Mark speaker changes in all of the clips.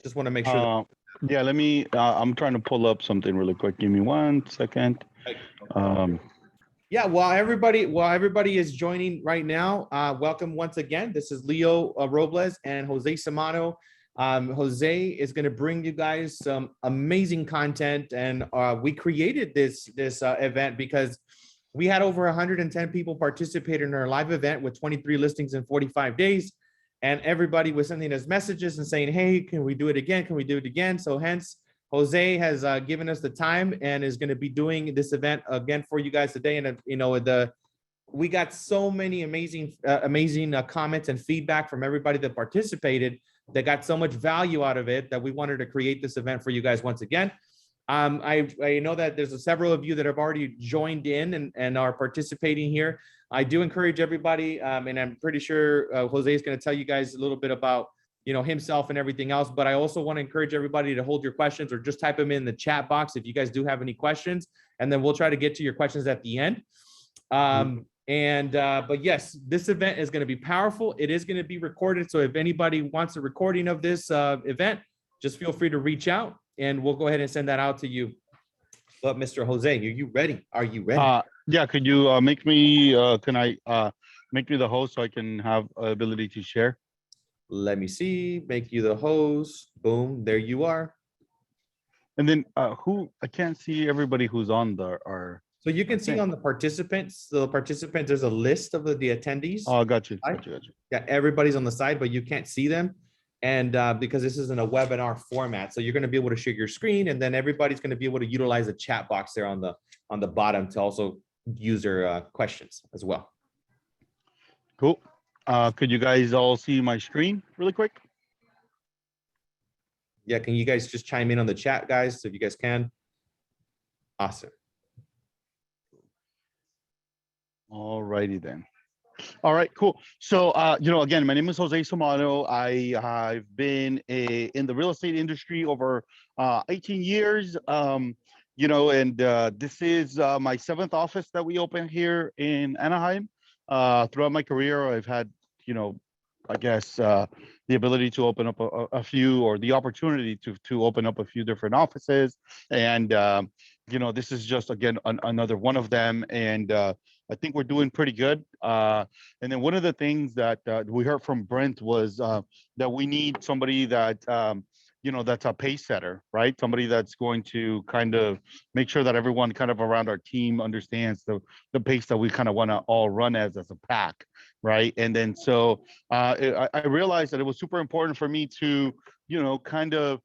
Speaker 1: Just want to make sure that.
Speaker 2: Uh, yeah, let me. I'm trying to pull up something really quick. Give me 1 second. Um,
Speaker 1: Yeah, while everybody is joining right now, welcome once again. This is Leo Robles and Jose Samano. Jose is going to bring you guys some amazing content, and we created this event because we had over 110 people participate in our live event with 23 listings in 45 days, and everybody was sending us messages and saying, "Hey, can we do it again? Can we do it again?" So hence Jose has given us the time and is going to be doing this event again for you guys today. And we got so many amazing comments and feedback from everybody that participated that got so much value out of it that we wanted to create this event for you guys once again. I know that there's several of you that have already joined in and are participating here. I do encourage everybody, and I'm pretty sure Jose is going to tell you guys a little bit about himself and everything else. But I also want to encourage everybody to hold your questions or just type them in the chat box if you guys do have any questions, and then we'll try to get to your questions at the end. But yes, this event is going to be powerful. It is going to be recorded. So if anybody wants a recording of this event, just feel free to reach out and we'll go ahead and send that out to you. But Mr. Jose, are you ready? Are you ready?
Speaker 2: yeah, could you make me? Can I make me the host so I can have ability to share?
Speaker 1: Let me see. Make you the host. Boom. There you are.
Speaker 2: And then who? I can't see everybody who's on our.
Speaker 1: So you can see on the participants, there's a list of the attendees.
Speaker 2: Oh, got you.
Speaker 1: Yeah, everybody's on the side, but you can't see them. And because this isn't a webinar format, so you're going to be able to share your screen, and then everybody's going to be able to utilize the chat box there on the bottom to also use their questions as well.
Speaker 2: Cool. Could you guys all see my screen really quick?
Speaker 1: Yeah, can you guys just chime in on the chat, guys, if you guys can? Awesome.
Speaker 2: All righty then. All right, cool. So, again, my name is Jose Samano. I've been in the real estate industry over 18 years. And this is my 7th office that we opened here in Anaheim. Throughout my career, I've had, I guess, the ability to open up a few, or the opportunity to open up a few different offices. And, this is just, again, another one of them. And I think we're doing pretty good. And then one of the things that we heard from Brent was that we need somebody that, that's a pace setter, right? Somebody that's going to kind of make sure that everyone kind of around our team understands the pace that we kind of want to all run as a pack, right? And then so I realized that it was super important for me to, kind of,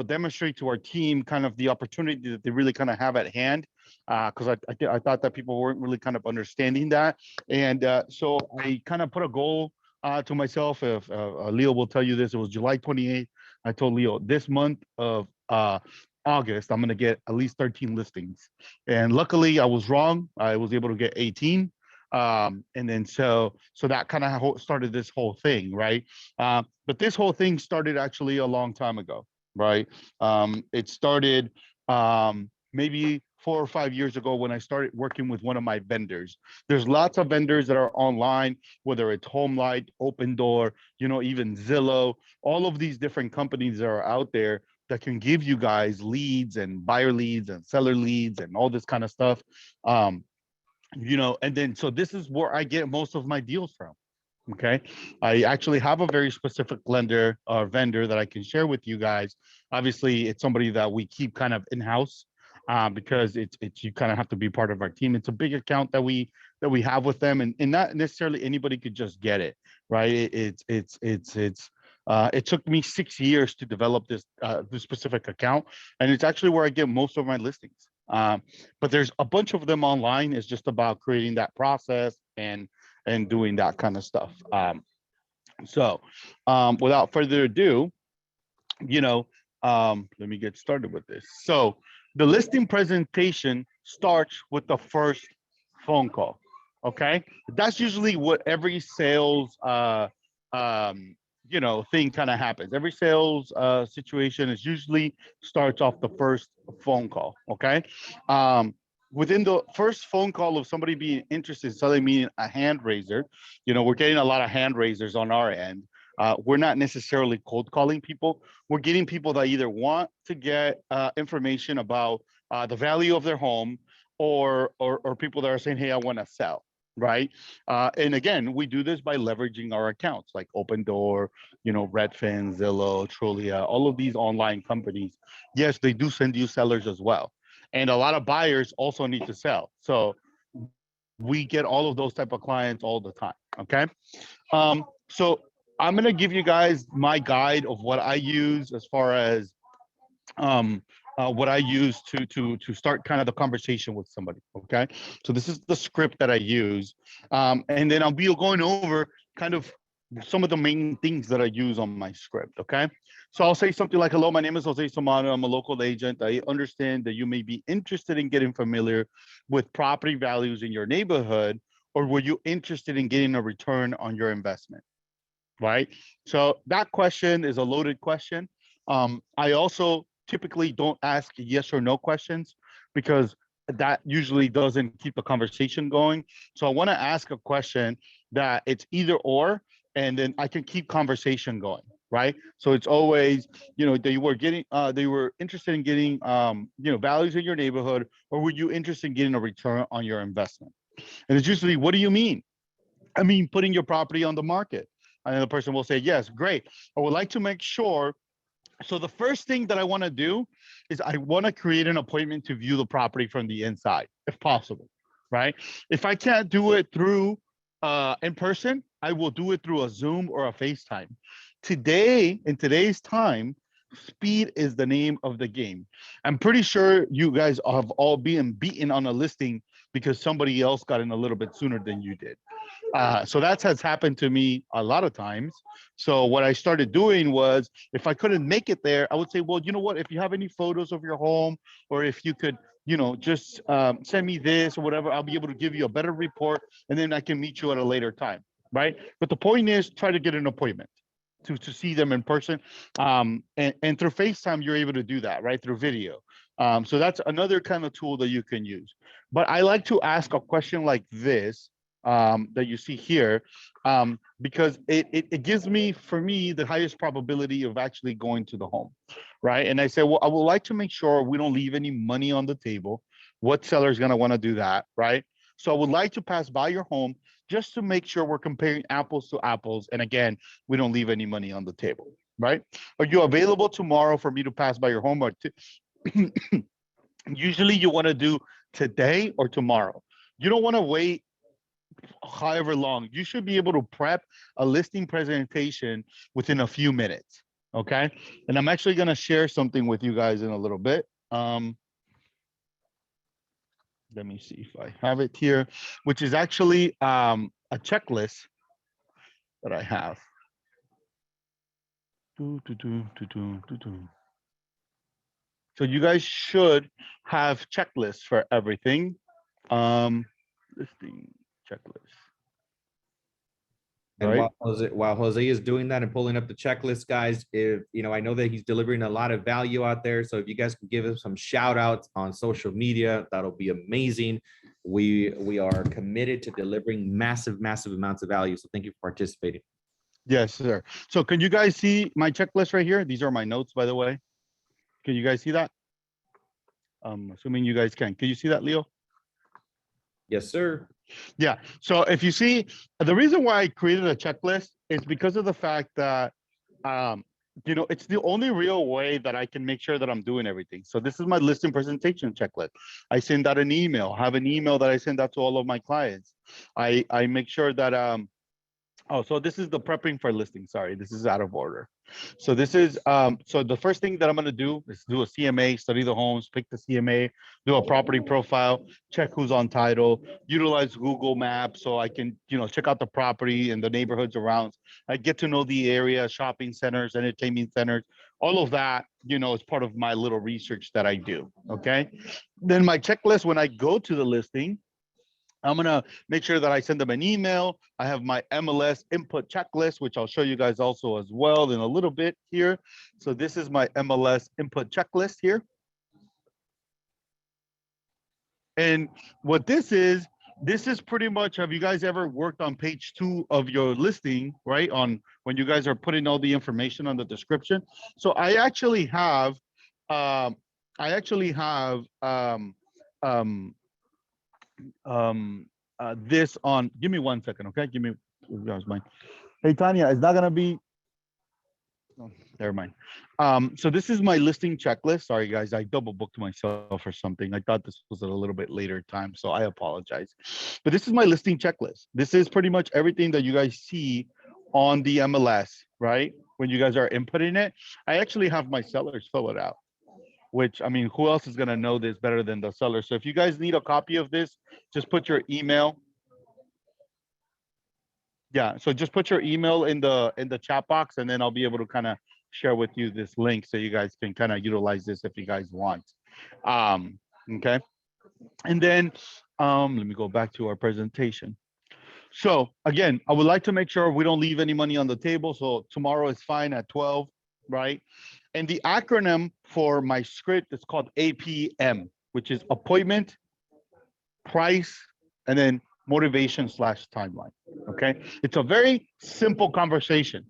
Speaker 2: demonstrate to our team kind of the opportunity that they really kind of have at hand, because I thought that people weren't really kind of understanding that. And so I kind of put a goal to myself. If Leo will tell you this, it was July 28th. I told Leo this month of August, I'm going to get at least 13 listings. And luckily I was wrong. I was able to get 18. And then so that kind of started this whole thing, right? But this whole thing started actually a long time ago, right? It started maybe 4 or 5 years ago when I started working with one of my vendors. There's lots of vendors that are online, whether it's HomeLight, Opendoor, even Zillow, all of these different companies that are out there that can give you guys leads and buyer leads and seller leads and all this kind of stuff. And then so this is where I get most of my deals from. Okay, I actually have a very specific lender or vendor that I can share with you guys. Obviously, it's somebody that we keep kind of in-house because it's you kind of have to be part of our team. It's a big account that we have with them, and not necessarily anybody could just get it, right? It took me 6 years to develop this specific account, and it's actually where I get most of my listings. But there's a bunch of them online. It's just about creating that process and doing that kind of stuff. So without further ado, let me get started with this. So the listing presentation starts with the first phone call. Okay, that's usually what every sales thing kind of happens. Every sales situation is usually starts off the first phone call. Okay. Within the first phone call of somebody being interested in selling me a hand raiser, we're getting a lot of hand raisers on our end. We're not necessarily cold calling people. We're getting people that either want to get information about the value of their home, or people that are saying, hey, I want to sell, right? And again, we do this by leveraging our accounts like Open Door, Redfin, Zillow, Trulia, all of these online companies. Yes, they do send you sellers as well. And a lot of buyers also need to sell. So we get all of those type of clients all the time. Okay. So I'm gonna give you guys my guide of what I use as far as what I use to start kind of the conversation with somebody. Okay, so this is the script that I use, and then I'll be going over kind of some of the main things that I use on my script. Okay, so I'll say something like, "Hello, my name is Jose Somano. I'm a local agent. I understand that you may be interested in getting familiar with property values in your neighborhood, or were you interested in getting a return on your investment?" Right. So that question is a loaded question. I also typically don't ask yes or no questions because that usually doesn't keep the conversation going. So I want to ask a question that it's either or, and then I can keep conversation going. Right. So it's always, they were interested in getting, values in your neighborhood, or were you interested in getting a return on your investment? And it's usually, what do you mean? I mean, putting your property on the market. And the person will say, yes, great. I would like to make sure. So the first thing that I want to do is I want to create an appointment to view the property from the inside, if possible, right? If I can't do it through in person, I will do it through a Zoom or a FaceTime. Today, in today's time, speed is the name of the game. I'm pretty sure you guys have all been beaten on a listing because somebody else got in a little bit sooner than you did. So that has happened to me a lot of times. So what I started doing was, if I couldn't make it there, I would say, well, you know what? If you have any photos of your home, or if you could, just send me this or whatever, I'll be able to give you a better report, and then I can meet you at a later time, right? But the point is, try to get an appointment to see them in person. And through FaceTime, you're able to do that, right? Through video. So that's another kind of tool that you can use. But I like to ask a question like this, that you see here, because it gives me, for me, the highest probability of actually going to the home, right? And I say, well, I would like to make sure we don't leave any money on the table. What seller is going to want to do that, right? So I would like to pass by your home just to make sure we're comparing apples to apples. And again, we don't leave any money on the table, right? Are you available tomorrow for me to pass by your home? Or usually you want to do today or tomorrow. You don't want to wait however long. You should be able to prep a listing presentation within a few minutes. Okay. And I'm actually going to share something with you guys in a little bit. Let me see if I have it here, which is actually a checklist that I have. So you guys should have checklists for everything. Listing checklist.
Speaker 1: And
Speaker 2: Right.
Speaker 1: while Jose is doing that and pulling up the checklist, guys, if I know that he's delivering a lot of value out there. So if you guys can give him some shout outs on social media, that'll be amazing. We are committed to delivering massive amounts of value. So thank you for participating.
Speaker 2: Yes, sir. So can you guys see my checklist right here? These are my notes, by the way. Can you guys see that? Assuming you guys can. Can you see that, Leo?
Speaker 1: Yes, sir.
Speaker 2: Yeah. So if you see, the reason why I created a checklist is because of the fact that, it's the only real way that I can make sure that I'm doing everything. So this is my listing presentation checklist. I send out an email, have an email that I send out to all of my clients. I make sure that, so this is the prepping for listing. Sorry, this is out of order. So this is, so the first thing that I'm going to do is do a CMA, study the homes, pick the CMA, do a property profile, check who's on title, utilize Google Maps so I can, check out the property and the neighborhoods around. I get to know the area, shopping centers, entertainment centers, all of that, is part of my little research that I do. Okay. Then my checklist, when I go to the listing, I'm going to make sure that I send them an email. I have my MLS input checklist, which I'll show you guys also as well in a little bit here. So this is my MLS input checklist here. And what this is this is pretty much, have you guys ever worked on page 2 of your listing, right? On when you guys are putting all the information on the description. So um, I actually have um, this on, give me 1 second, okay? Give me, mine. Hey, Tanya, it's not gonna be, oh, never mind. So this is my listing checklist. Sorry, guys, I double booked myself or something. I thought this was at a little bit later time, so I apologize. But this is my listing checklist. This is pretty much everything that you guys see on the MLS, right? When you guys are inputting it, I actually have my sellers fill it out, which, I mean, who else is gonna know this better than the seller? So if you guys need a copy of this, just put your email. Yeah, so just put your email in the chat box, and then I'll be able to kind of share with you this link so you guys can kind of utilize this if you guys want. Okay. And then let me go back to our presentation. So again, I would like to make sure we don't leave any money on the table. So tomorrow is fine at 12, right? And the acronym for my script is called APM, which is appointment, price, and then motivation / timeline. Okay. It's a very simple conversation,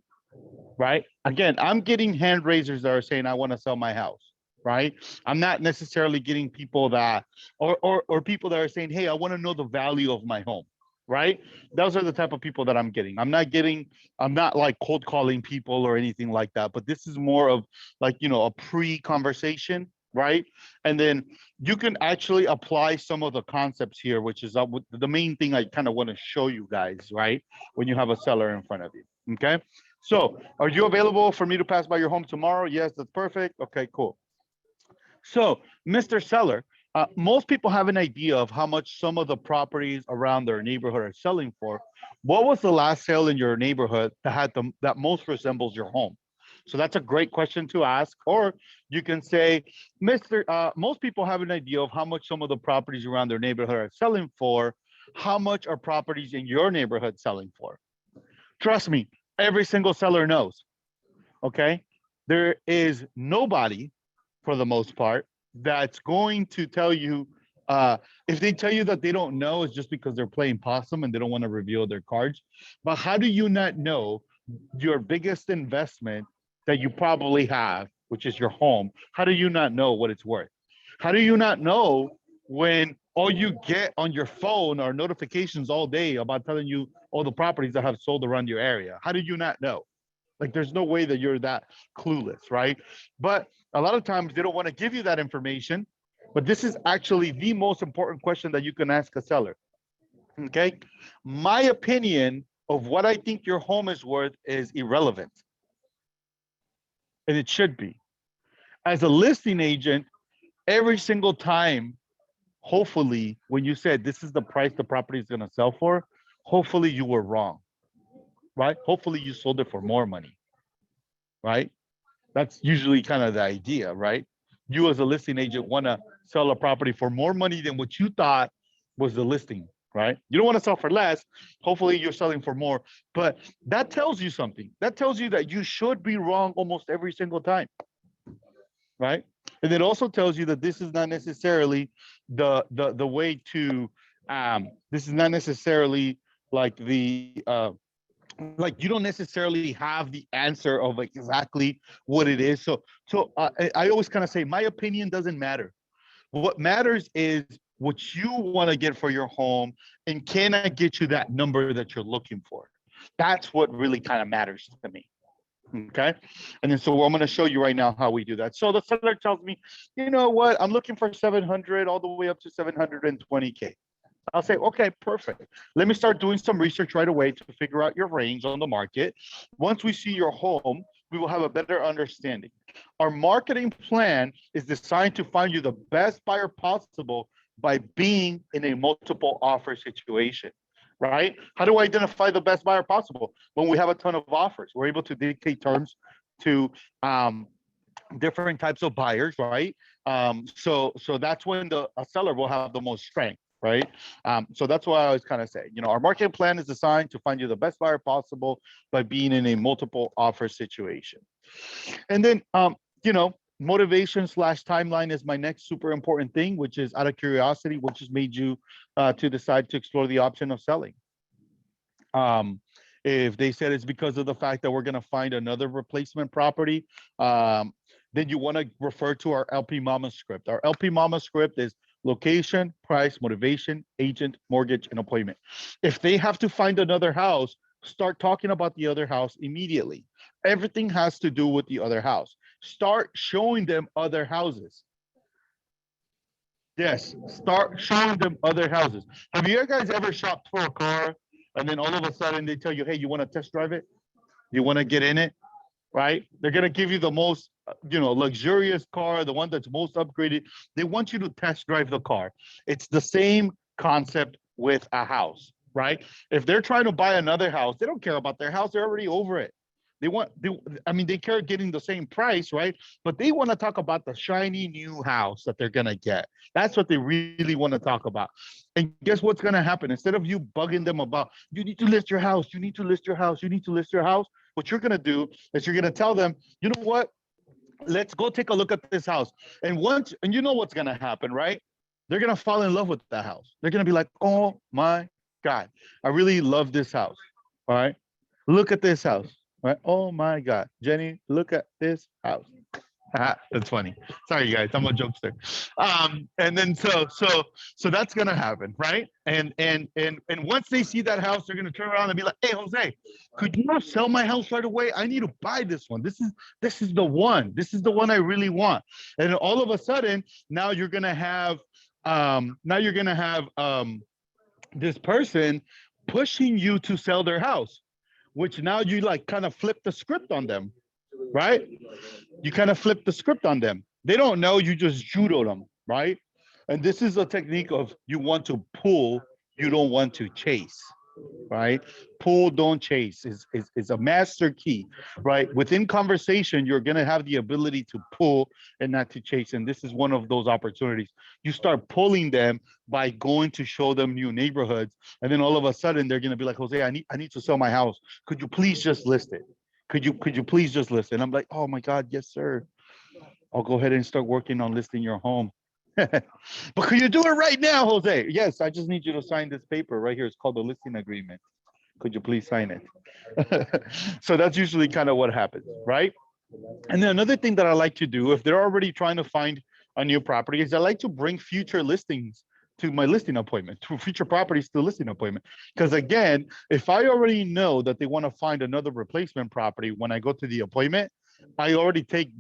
Speaker 2: right? Again, I'm getting hand raisers that are saying, I want to sell my house, right? I'm not necessarily getting people that, or people that are saying, hey, I want to know the value of my home, right? Those are the type of people that I'm getting. I'm not like cold calling people or anything like that, but this is more of like, a pre-conversation, right? And then you can actually apply some of the concepts here, which is the main thing I kind of want to show you guys, right? When you have a seller in front of you, okay? So are you available for me to pass by your home tomorrow? Yes, that's perfect. Okay, cool. So, Mr. Seller, most people have an idea of how much some of the properties around their neighborhood are selling for. What was the last sale in your neighborhood that most resembles your home? So that's a great question to ask. Or you can say, most people have an idea of how much some of the properties around their neighborhood are selling for. How much are properties in your neighborhood selling for? Trust me, every single seller knows, okay? There is nobody, for the most part, that's going to tell you, if they tell you that they don't know, it's just because they're playing possum and they don't want to reveal their cards. But how do you not know your biggest investment that you probably have, which is your home? How do you not know what it's worth? How do you not know when all you get on your phone are notifications all day about telling you all the properties that have sold around your area? How do you not know? Like, there's no way that you're that clueless, right? But a lot of times they don't want to give you that information. But this is actually the most important question that you can ask a seller. Okay. My opinion of what I think your home is worth is irrelevant. And it should be. As a listing agent, every single time, hopefully, when you said this is the price the property is going to sell for, hopefully you were wrong, right? Hopefully you sold it for more money, right? That's usually kind of the idea, right? You as a listing agent want to sell a property for more money than what you thought was the listing, right? You don't want to sell for less. Hopefully you're selling for more, but that tells you something. That tells you that you should be wrong almost every single time, right? And it also tells you that this is not necessarily the way to, this is not necessarily like like you don't necessarily have the answer of like exactly what it is. So I always kind of say my opinion doesn't matter. What matters is what you want to get for your home, and can I get you that number that you're looking for? That's what really kind of matters to me. Okay. And then so I'm going to show you right now how we do that. So the seller tells me, you know what, I'm looking for 700 all the way up to 720K. I'll say, okay, perfect. Let me start doing some research right away to figure out your range on the market. Once we see your home, we will have a better understanding. Our marketing plan is designed to find you the best buyer possible by being in a multiple offer situation, right? How do I identify the best buyer possible? When we have a ton of offers, we're able to dictate terms to different types of buyers, right? So that's when a seller will have the most strength, right? So that's why I always kind of say, our marketing plan is designed to find you the best buyer possible by being in a multiple offer situation. And then, motivation slash timeline is my next super important thing, which is out of curiosity, which has made you to decide to explore the option of selling. If they said it's because of the fact that we're going to find another replacement property, then you want to refer to our LP Mama script. Our LP Mama script is location, price, motivation, agent, mortgage, and appointment. If they have to find another house, start talking about the other house immediately. Everything has to do with the other house. Start showing them other houses. Yes, start showing them other houses. Have you guys ever shopped for a car and then all of a sudden they tell you, hey, you want to test drive it? You want to get in it? Right? They're going to give you the most, luxurious car, the one that's most upgraded. They want you to test drive the car. It's the same concept with a house, right? If they're trying to buy another house, they don't care about their house. They're already over it. They care getting the same price, right? But they want to talk about the shiny new house that they're going to get. That's what they really want to talk about. And guess what's going to happen? Instead of you bugging them about, you need to list your house, you need to list your house, you need to list your house, what you're going to do is you're going to tell them, you know what? Let's go take a look at this house. And you know what's going to happen, right? They're going to fall in love with that house. They're going to be like, oh my God, I really love this house. All right. Look at this house. Right? Oh my God, Jenny, look at this house. That's funny. Sorry, guys, I'm a jokester. And then so that's gonna happen, right? And once they see that house, they're gonna turn around and be like, "Hey, Jose, could you sell my house right away? I need to buy this one. This is the one. This is the one I really want." And all of a sudden, now you're gonna have this person pushing you to sell their house, which now you like kind of flip the script on them, right? You kind of flip the script on them. They don't know, you just judo them, right? And this is a technique of you want to pull, you don't want to chase, right? Pull, don't chase is a master key, right? Within conversation, you're going to have the ability to pull and not to chase. And this is one of those opportunities. You start pulling them by going to show them new neighborhoods. And then all of a sudden they're going to be like, Jose, I need to sell my house. Could you please just list it? Could you please just list it? And I'm like, oh my God, yes, sir. I'll go ahead and start working on listing your home. But could you do it right now, Jose? Yes, I just need you to sign this paper right here. It's called the listing agreement. Could you please sign it? So that's usually kind of what happens, right? And then another thing that I like to do, if they're already trying to find a new property, is I like to bring future listings to my listing appointment, to future properties to listing appointment. Because again, if I already know that they want to find another replacement property when I go to the appointment, I already take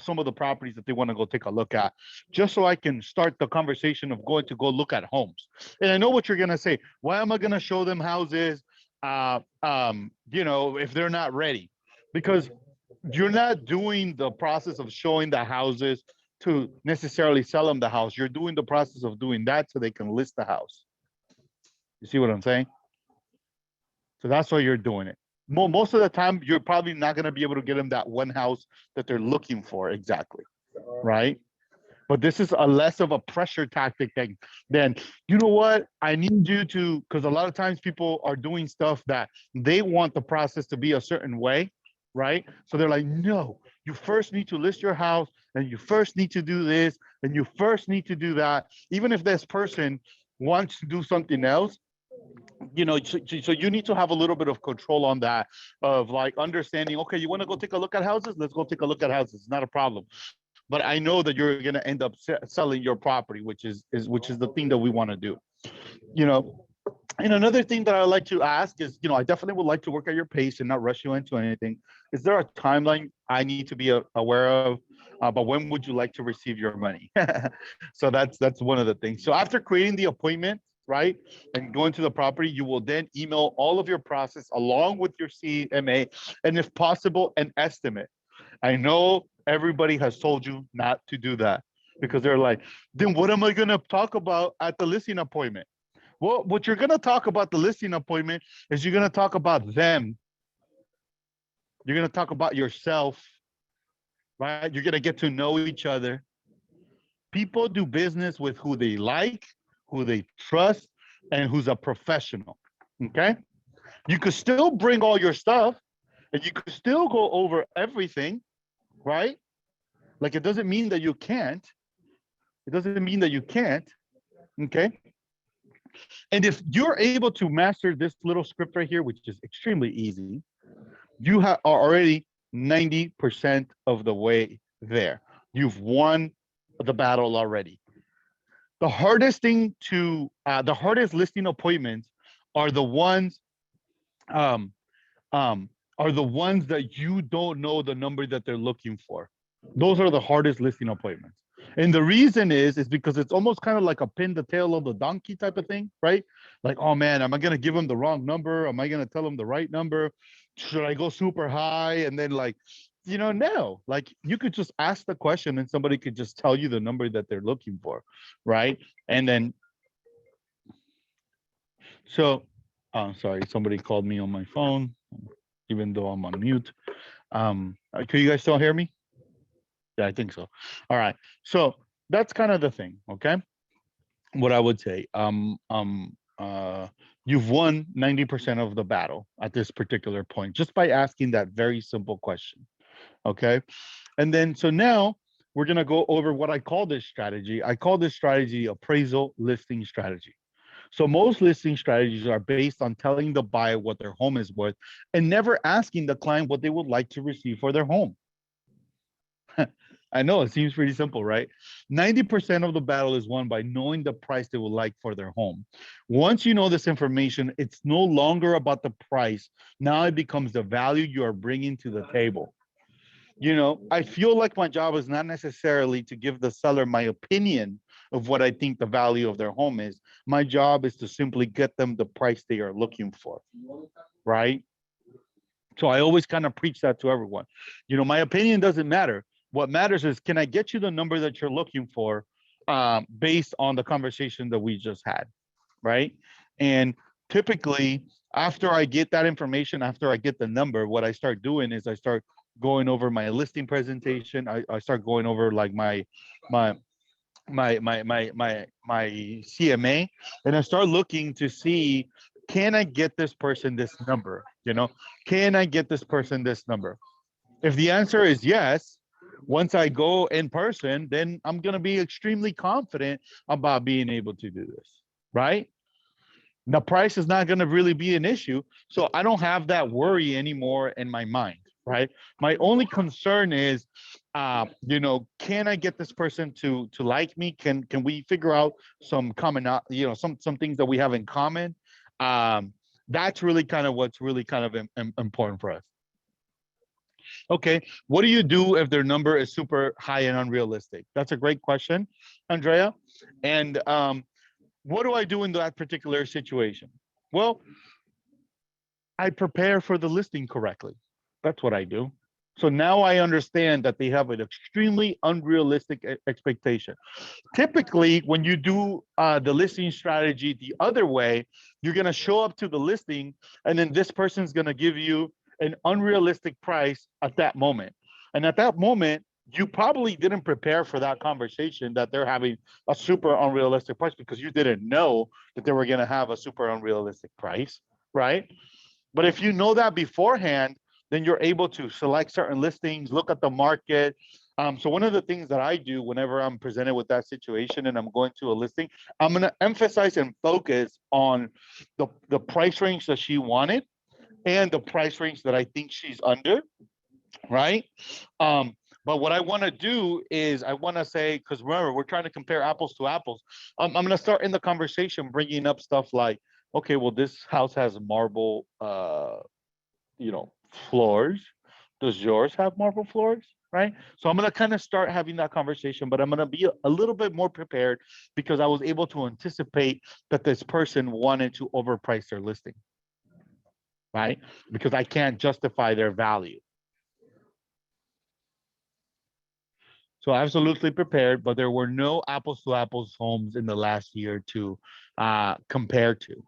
Speaker 2: some of the properties that they want to go take a look at, just so I can start the conversation of going to go look at homes. And I know what you're gonna say. Why am I gonna show them houses? If they're not ready, because you're not doing the process of showing the houses to necessarily sell them the house. You're doing the process of doing that so they can list the house. You see what I'm saying? So that's why you're doing it. Most of the time, you're probably not going to be able to get them that one house that they're looking for exactly, right? But this is a less of a pressure tactic than, you know what, I need you to, because a lot of times people are doing stuff that they want the process to be a certain way, right? So they're like, no, you first need to list your house, and you first need to do this, and you first need to do that. Even if this person wants to do something else, so you need to have a little bit of control on that, of like understanding, okay, you want to go take a look at houses? Let's go take a look at houses. It's not a problem. But I know that you're going to end up selling your property, which is the thing that we want to do. And another thing that I like to ask is, I definitely would like to work at your pace and not rush you into anything. Is there a timeline I need to be aware of? But when would you like to receive your money? So that's one of the things. So after creating the appointment, right, and going to the property, you will then email all of your process along with your CMA, and if possible, an estimate. I know everybody has told you not to do that, because they're like, then what am I going to talk about at the listing appointment? Well, what you're going to talk about the listing appointment is you're going to talk about them. You're going to talk about yourself, right? You're going to get to know each other. People do business with who they like, who they trust, and who's a professional, okay? You could still bring all your stuff, and you could still go over everything, right? Like, it doesn't mean that you can't. It doesn't mean that you can't. Okay. And if you're able to master this little script right here, which is extremely easy, you are already 90% of the way there. You've won the battle already. The hardest the hardest listing appointments are the ones, um, are the ones that you don't know the number that they're looking for. Those are the hardest listing appointments. And the reason is because it's almost kind of like a pin the tail of the donkey type of thing, right? Like, oh man, am I going to give them the wrong number? Am I going to tell them the right number? Should I go super high? And then, like, no, like, you could just ask the question and somebody could just tell you the number that they're looking for, right? And then, so, sorry, somebody called me on my phone, even though I'm on mute. Can you guys still hear me? Yeah, I think so. All right. So that's kind of the thing. Okay. What I would say, you've won 90% of the battle at this particular point just by asking that very simple question. Okay. And then, so now we're going to go over what I call this strategy. I call this strategy appraisal listing strategy. So most listing strategies are based on telling the buyer what their home is worth and never asking the client what they would like to receive for their home. I know it seems pretty simple, right? 90% of the battle is won by knowing the price they would like for their home. Once you know this information, it's no longer about the price. Now it becomes the value you are bringing to the table. I feel like my job is not necessarily to give the seller my opinion of what I think the value of their home is. My job is to simply get them the price they are looking for, right? So I always kind of preach that to everyone. My opinion doesn't matter. What matters is, can I get you the number that you're looking for, based on the conversation that we just had, right? And typically, after I get that information, after I get the number, what I start doing is I start going over my listing presentation. I start going over, like, my CMA, and I start looking to see, can I get this person this number? Can I get this person this number? If the answer is yes, once I go in person, then I'm going to be extremely confident about being able to do this, right? The price is not going to really be an issue. So I don't have that worry anymore in my mind, right? My only concern is, can I get this person to like me? Can we figure out some common, some things that we have in common? That's really kind of what's really kind of important for us. Okay, what do you do if their number is super high and unrealistic? That's a great question, Andrea. And what do I do in that particular situation? Well, I prepare for the listing correctly. That's what I do. So now I understand that they have an extremely unrealistic expectation. Typically, when you do the listing strategy the other way, you're going to show up to the listing, and then this person's going to give you an unrealistic price at that moment. And at that moment, you probably didn't prepare for that conversation that they're having a super unrealistic price, because you didn't know that they were going to have a super unrealistic price, right? But if you know that beforehand, then you're able to select certain listings, look at the market. So one of the things that I do whenever I'm presented with that situation and I'm going to a listing, I'm going to emphasize and focus on the price range that she wanted and the price range that I think she's under, right? But what I want to do is I want to say, because remember, we're trying to compare apples to apples. I'm going to start in the conversation bringing up stuff like, okay, well, this house has marble, floors. Does yours have marble floors? Right. So I'm going to kind of start having that conversation, but I'm going to be a little bit more prepared because I was able to anticipate that this person wanted to overprice their listing. Right. Because I can't justify their value. So absolutely prepared, but there were no apples to apples homes in the last year to compare to.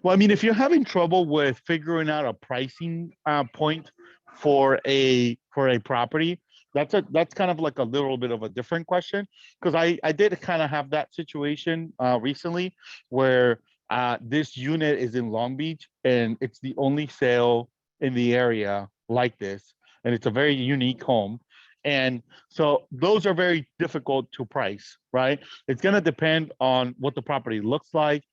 Speaker 2: Well, I mean, if you're having trouble with figuring out a pricing point for a property, that's kind of like a little bit of a different question, because I did kind of have that situation recently where this unit is in Long Beach and it's the only sale in the area like this, and it's a very unique home. And so those are very difficult to price, right? It's going to depend on what the property looks like.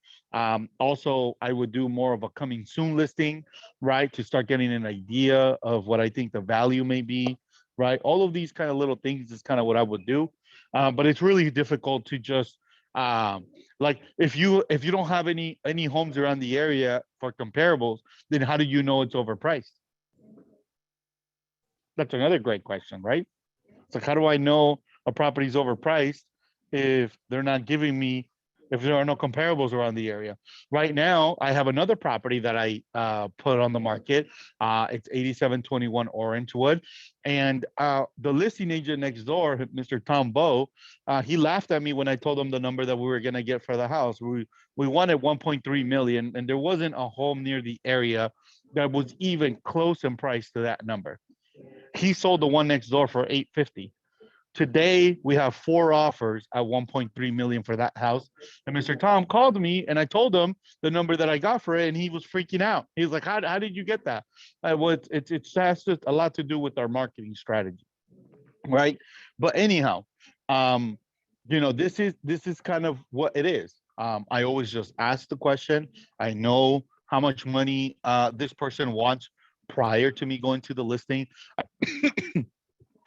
Speaker 2: Also, I would do more of a coming soon listing, right? To start getting an idea of what I think the value may be, right? All of these kind of little things is kind of what I would do. But it's really difficult to just like if you don't have any homes around the area for comparables, then how do you know it's overpriced? That's another great question, right? It's like, how do I know a property is overpriced if they're not giving me, if there are no comparables around the area? Right now, I have another property that I put on the market. It's 8721 Orangewood. And the listing agent next door, Mr. Tom Bow, he laughed at me when I told him the number that we were going to get for the house. We wanted 1.3 million, and there wasn't a home near the area that was even close in price to that number. He sold the one next door for 850. Today we have 4 offers at 1.3 million for that house. And Mr. Tom called me and I told him the number that I got for it, and he was freaking out. He was like, how did you get that? Well, it has a lot to do with our marketing strategy, right? But anyhow, this is kind of what it is. I always just ask the question. I know how much money this person wants prior to me going to the listing.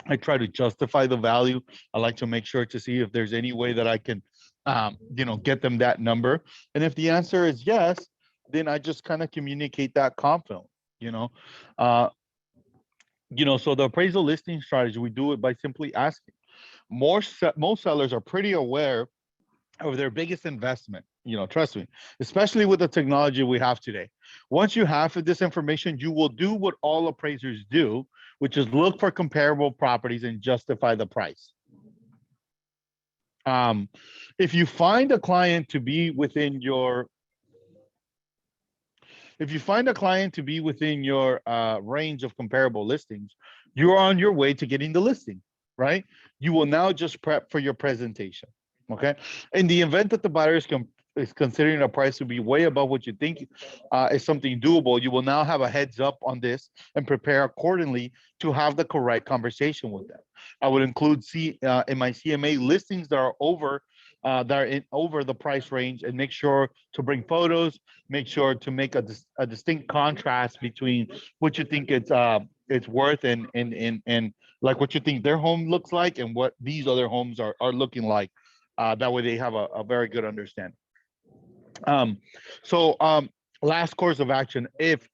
Speaker 2: I try to justify the value. I like to make sure to see if there's any way that I can, get them that number. And if the answer is yes, then I just kind of communicate that confidently, you know. Uh, so the appraisal listing strategy, we do it by simply asking. Most sellers are pretty aware of their biggest investment. Trust me, especially with the technology we have today. Once you have this information, you will do what all appraisers do, which is look for comparable properties and justify the price. If you find a client to be within your range of comparable listings, you're on your way to getting the listing, right? You will now just prep for your presentation. Okay. In the event that the buyer is considering a price to be way above what you think is something doable, you will now have a heads up on this and prepare accordingly to have the correct conversation with them. I would include in my CMA listings that are over the price range, and make sure to bring photos. Make sure to make a distinct contrast between what you think it's worth and like what you think their home looks like and what these other homes are looking like. That way they have a very good understanding. Last course of action. If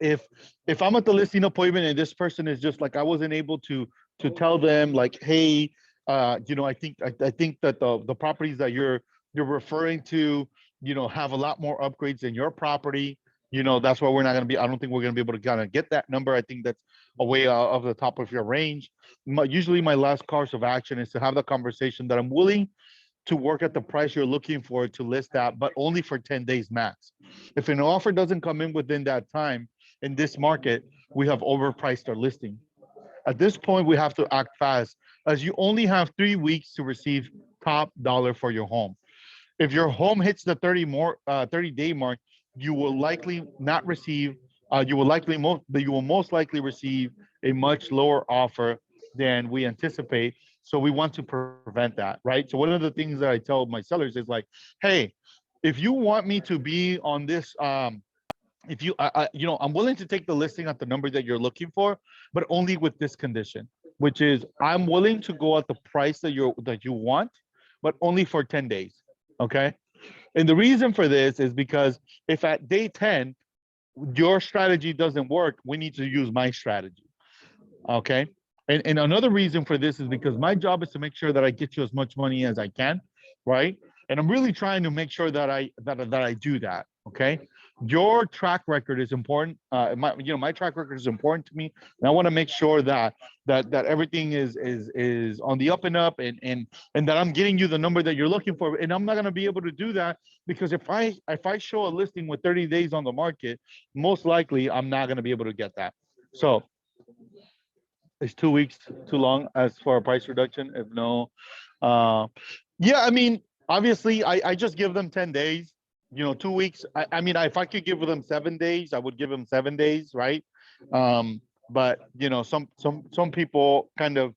Speaker 2: I'm at the listing appointment and this person is just like, I wasn't able to tell them like, hey, I think that the properties that you're referring to, have a lot more upgrades than your property. That's why I don't think we're going to be able to kind of get that number. I think that's a way of the top of your range. Usually my last course of action is to have the conversation that I'm willing to work at the price you're looking for to list that, but only for 10 days max. If an offer doesn't come in within that time in this market, we have overpriced our listing. At this point, we have to act fast, as you only have 3 weeks to receive top dollar for your home. If your home hits the 30-day mark, you will likely not receive. You will most likely receive a much lower offer than we anticipate. So we want to prevent that, right? So one of the things that I tell my sellers is like, hey, if you want me to be on this, if you, I'm willing to take the listing at the number that you're looking for, but only with this condition, which is I'm willing to go at the price that you want, but only for 10 days. Okay. And the reason for this is because if at day 10, your strategy doesn't work, we need to use my strategy. Okay. And another reason for this is because my job is to make sure that I get you as much money as I can, right? And I'm really trying to make sure that I do that. Okay. Your track record is important. My track record is important to me, and I want to make sure that everything is on the up and up, and that I'm getting you the number that you're looking for. And I'm not going to be able to do that because if I show a listing with 30 days on the market, most likely I'm not going to be able to get that. So is 2 weeks too long as for a price reduction? If no, yeah, I mean, obviously, I just give them 10 days. 2 weeks. I mean, if I could give them 7 days, I would give them 7 days, right? But some people kind of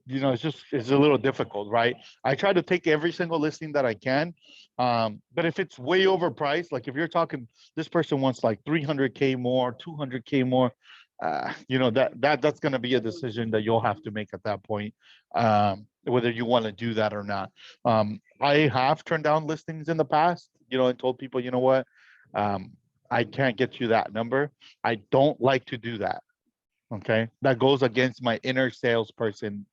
Speaker 2: it's a little difficult, right? I try to take every single listing that I can. But if it's way overpriced, like if you're talking, this person wants like 300K more, 200K more, that's going to be a decision that you'll have to make at that point, whether you want to do that or not. I have turned down listings in the past, and told people, you know what, I can't get you that number. I don't like to do that. Okay, that goes against my inner salesperson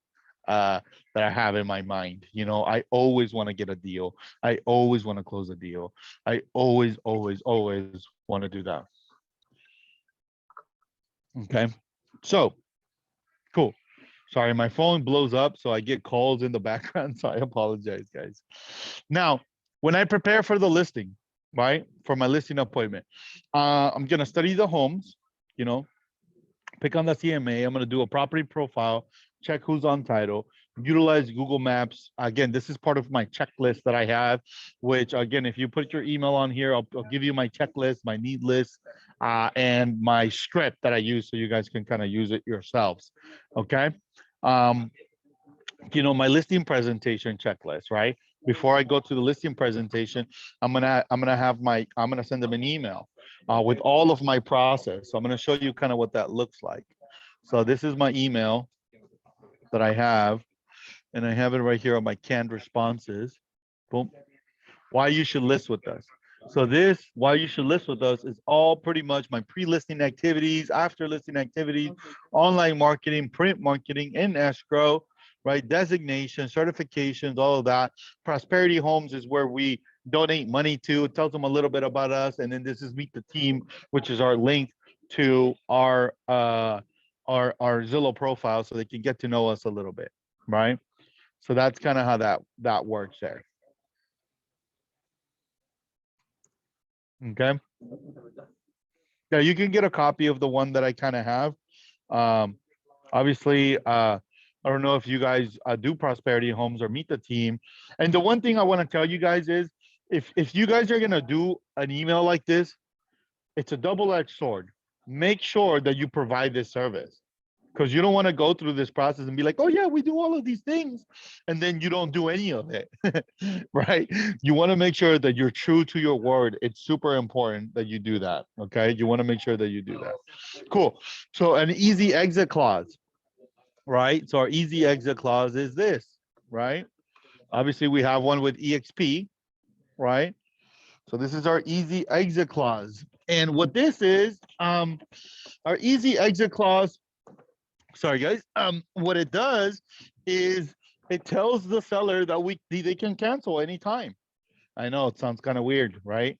Speaker 2: that I have in my mind. I always want to get a deal. I always want to close a deal. I always, always, always want to do that. Okay, so cool. Sorry, my phone blows up, so I get calls in the background. So I apologize, guys. Now, when I prepare for the listing, right, for my listing appointment, I'm gonna study the homes. Pick on the CMA. I'm going to do a property profile, check who's on title, utilize Google Maps. Again, this is part of my checklist that I have, which again, if you put your email on here, I'll give you my checklist, my need list, and my script that I use so you guys can kind of use it yourselves. Okay. My listing presentation checklist, right? Before I go to the listing presentation, I'm gonna send them an email with all of my process. So I'm gonna show you kind of what that looks like. So this is my email that I have, and I have it right here on my canned responses. Boom. Why you should list with us. So this, why you should list with us, is all pretty much my pre-listing activities, after listing activities, online marketing, print marketing, and escrow, right? Designation, certifications, all of that. Prosperity Homes is where we donate money to. It tells them a little bit about us. And then this is Meet the Team, which is our link to our Zillow profile so they can get to know us a little bit, right? So that's kind of how that works there. Okay. Yeah, you can get a copy of the one that I kind of have. Obviously, I don't know if you guys do Prosperity Homes or Meet the Team. And the one thing I want to tell you guys is, if you guys are gonna do an email like this, it's a double-edged sword. Make sure that you provide this service, because you don't want to go through this process and be like, oh yeah, we do all of these things, and then you don't do any of it. Right? You want to make sure that you're true to your word. It's super important that you do that. Okay, you want to make sure that you do that. Cool. So an easy exit clause, right? So our easy exit clause is this, right? Obviously we have one with EXP, right? So this is our easy exit clause. And what this is, our easy exit clause, sorry guys, what it does is it tells the seller that they can cancel anytime. I know it sounds kind of weird, right?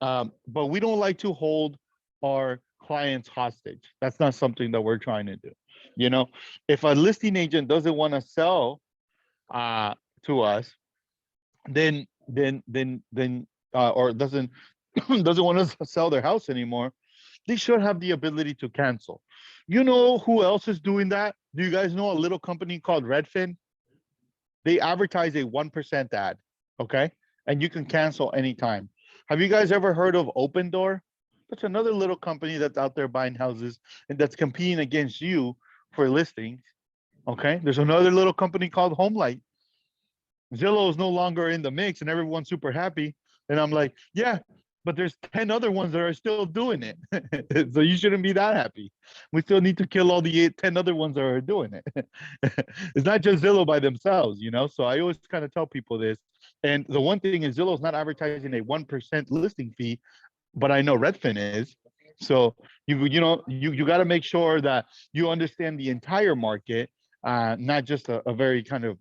Speaker 2: But we don't like to hold our clients hostage. That's not something that we're trying to do. If a listing agent doesn't want to sell to us, then or doesn't want to sell their house anymore, they should have the ability to cancel. You know who else is doing that? Do you guys know a little company called Redfin? They advertise a 1% ad, okay? And you can cancel anytime. Have you guys ever heard of Open Door? That's another little company that's out there buying houses and that's competing against you for listings, okay? There's another little company called HomeLight. Zillow is no longer in the mix and everyone's super happy. And I'm like, yeah, but there's 10 other ones that are still doing it. So you shouldn't be that happy. We still need to kill all the 10 other ones that are doing it. It's not just Zillow by themselves, So I always kind of tell people this. And the one thing is Zillow is not advertising a 1% listing fee, but I know Redfin is. So you got to make sure that you understand the entire market, not just a very kind of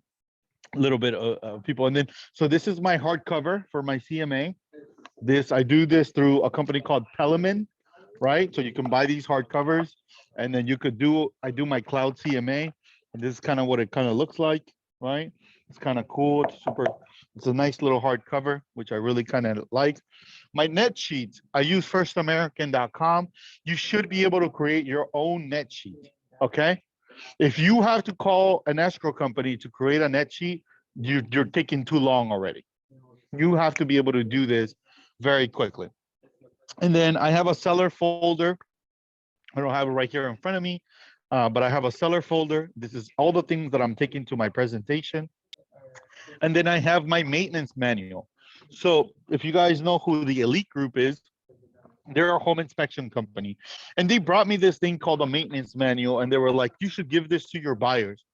Speaker 2: little bit of people. And then, so this is my hardcover for my CMA. I do this through a company called Telemin, right? So you can buy these hardcovers, and then I do my cloud CMA, and this is kind of what it kind of looks like, right? It's kind of cool. It's a nice little hardcover, which I really kind of like. My net sheets, I use firstamerican.com. You should be able to create your own net sheet, okay? If you have to call an escrow company to create a net sheet, you're taking too long already. You have to be able to do this very quickly. And then I have a seller folder. I don't have it right here in front of me. but I have a seller folder. This is all the things that I'm taking to my presentation. And then I have my maintenance manual. So if you guys know who the Elite Group is, they're a home inspection company. And they brought me this thing called a maintenance manual. And they were like, you should give this to your buyers.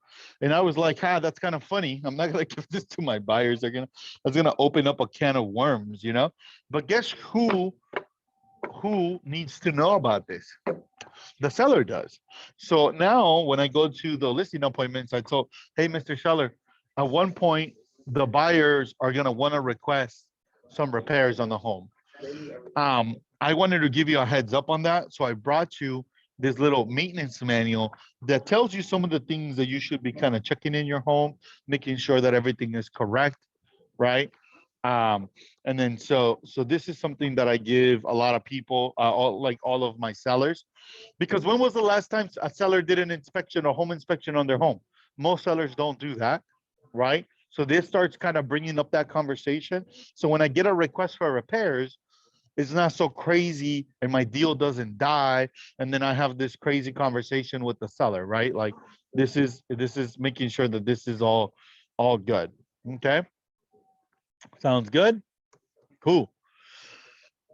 Speaker 2: And I was like, that's kind of funny. I'm not gonna give this to my buyers. That's gonna open up a can of worms, you know? But guess who needs to know about this? The seller does. So now when I go to the listing appointments, I told, hey, Mr. Seller, at one point, the buyers are going to want to request some repairs on the home. I wanted to give you a heads up on that. So I brought you this little maintenance manual that tells you some of the things that you should be kind of checking in your home, making sure that everything is correct, right? And then so this is something that I give a lot of people, all of my sellers, because when was the last time a seller did an inspection or home inspection on their home? Most sellers don't do that, right? So this starts kind of bringing up that conversation. So when I get a request for repairs, it's not so crazy and my deal doesn't die. And then I have this crazy conversation with the seller, right? Like this is making sure that this is all good. Okay. Sounds good. Cool.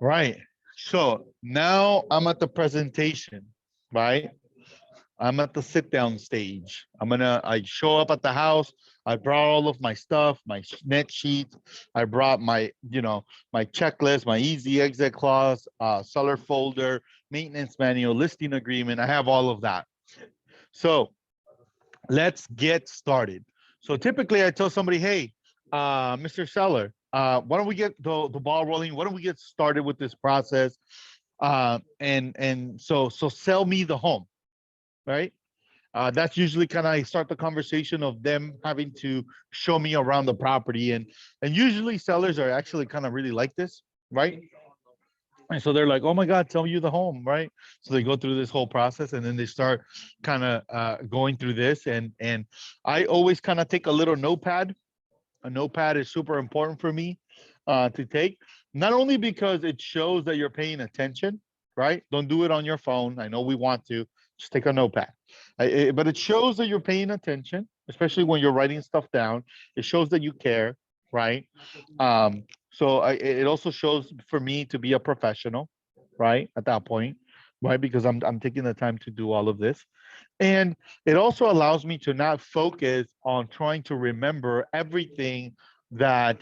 Speaker 2: Right. So now I'm at the presentation, right? I'm at the sit down stage. I show up at the house. I brought all of my stuff, my net sheets. I brought my, my checklist, my easy exit clause, seller folder, maintenance manual, listing agreement. I have all of that. So let's get started. So typically I tell somebody, hey, Mr. Seller, why don't we get the ball rolling? Why don't we get started with this process? So sell me the home, right? That's usually kind of I start the conversation of them having to show me around the property, and usually sellers are actually kind of really like this, right? And so they're like, oh my God, tell you the home, right? So they go through this whole process and then they start kind of going through this. And I always kind of take a little notepad. A notepad is super important for me to take, not only because it shows that you're paying attention, right? Don't do it on your phone. I know we want to, just take a notepad. But it shows that you're paying attention, especially when you're writing stuff down. It shows that you care, right? It also shows for me to be a professional, right? At that point, right? Because I'm taking the time to do all of this. And it also allows me to not focus on trying to remember everything that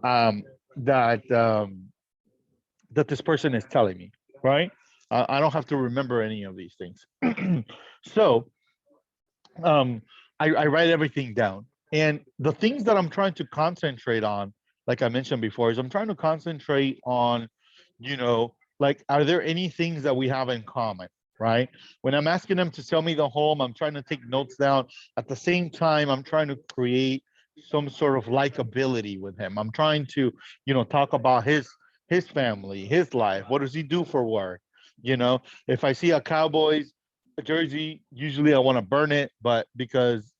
Speaker 2: um, that this person is telling me, right? I don't have to remember any of these things. So um, I write everything down. And the things that I'm trying to concentrate on, like I mentioned before, is I'm trying to concentrate on, like, are there any things that we have in common? Right. When I'm asking them to sell me the home, I'm trying to take notes down. At the same time, I'm trying to create some sort of likability with him. I'm trying to, talk about his family, his life. What does he do for work? If I see a Cowboys jersey, usually I want to burn it, but because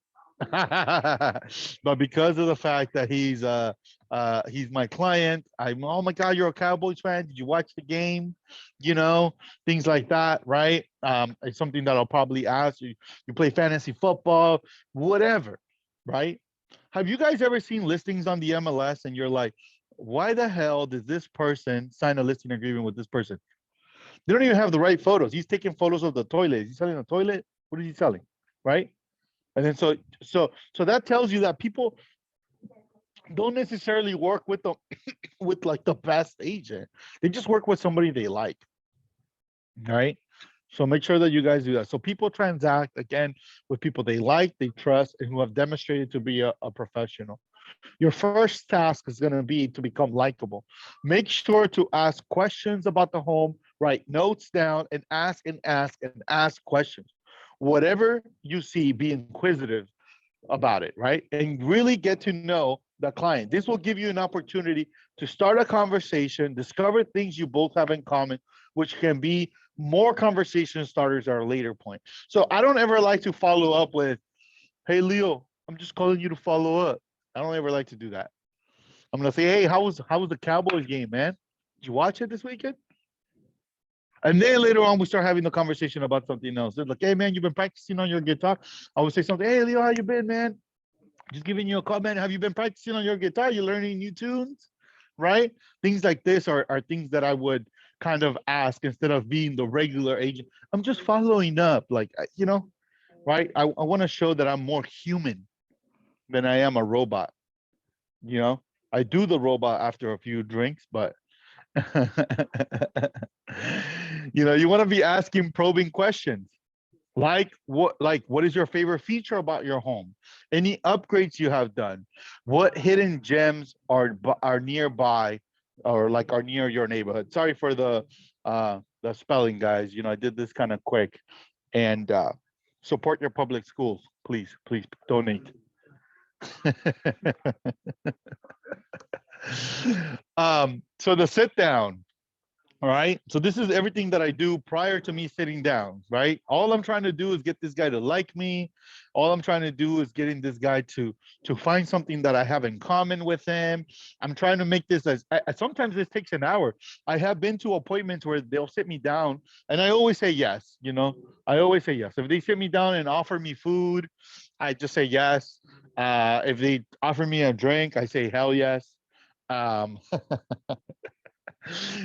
Speaker 2: but because of the fact that he's my client, oh my God, you're a Cowboys fan. Did you watch the game? Things like that, right? It's something that I'll probably ask you. You play fantasy football, whatever, right? Have you guys ever seen listings on the MLS and you're like, why the hell does this person sign a listing agreement with this person? They don't even have the right photos. He's taking photos of the toilet. He's selling a toilet. What is he selling? Right? And then so that tells you that people don't necessarily work with the with like the best agent. They just work with somebody they like. Right? So make sure that you guys do that. So people transact again with people they like, they trust, and who have demonstrated to be a professional. Your first task is going to be to become likable. Make sure to ask questions about the home, write notes down, and ask and ask and ask questions. Whatever you see, be inquisitive about it, right? And really get to know the client. This will give you an opportunity to start a conversation, discover things you both have in common, which can be more conversation starters at a later point. So I don't ever like to follow up with, hey, Leo, I'm just calling you to follow up. I don't ever like to do that. I'm gonna say, hey, how was the Cowboys game, man? Did you watch it this weekend? And then later on, we start having the conversation about something else. They're like, hey, man, you've been practicing on your guitar? I would say something, hey, Leo, how you been, man? Just giving you a call, man. Have you been practicing on your guitar? You learning new tunes? Right? Things like this are things that I would kind of ask instead of being the regular agent. I'm just following up. Like, right? I want to show that I'm more human than I am a robot. I do the robot after a few drinks, but you want to be asking probing questions. Like what is your favorite feature about your home? Any upgrades you have done? What hidden gems are nearby or like are near your neighborhood? Sorry for the spelling, guys. I did this kind of quick. And support your public schools, please. Please donate. So the sit down. All right. So this is everything that I do prior to me sitting down, right? All I'm trying to do is get this guy to like me. All I'm trying to do is getting this guy to find something that I have in common with him. I'm trying to make this sometimes this takes an hour. I have been to appointments where they'll sit me down and I always say yes, I always say yes. If they sit me down and offer me food, I just say yes. If they offer me a drink, I say hell yes.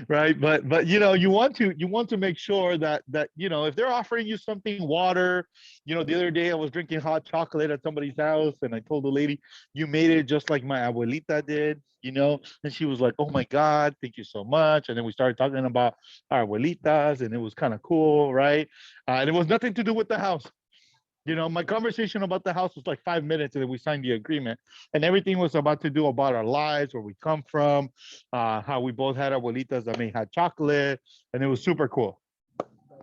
Speaker 2: Right, but you want to make sure that if they're offering you something, water. The other day I was drinking hot chocolate at somebody's house and I told the lady, you made it just like my abuelita did. And she was like, oh my god, thank you so much. And then we started talking about our abuelitas and it was kind of cool, right? And it was nothing to do with the house. My conversation about the house was like 5 minutes and then we signed the agreement. And everything was about to do about our lives, where we come from, how we both had abuelitas that made hot chocolate. And it was super cool.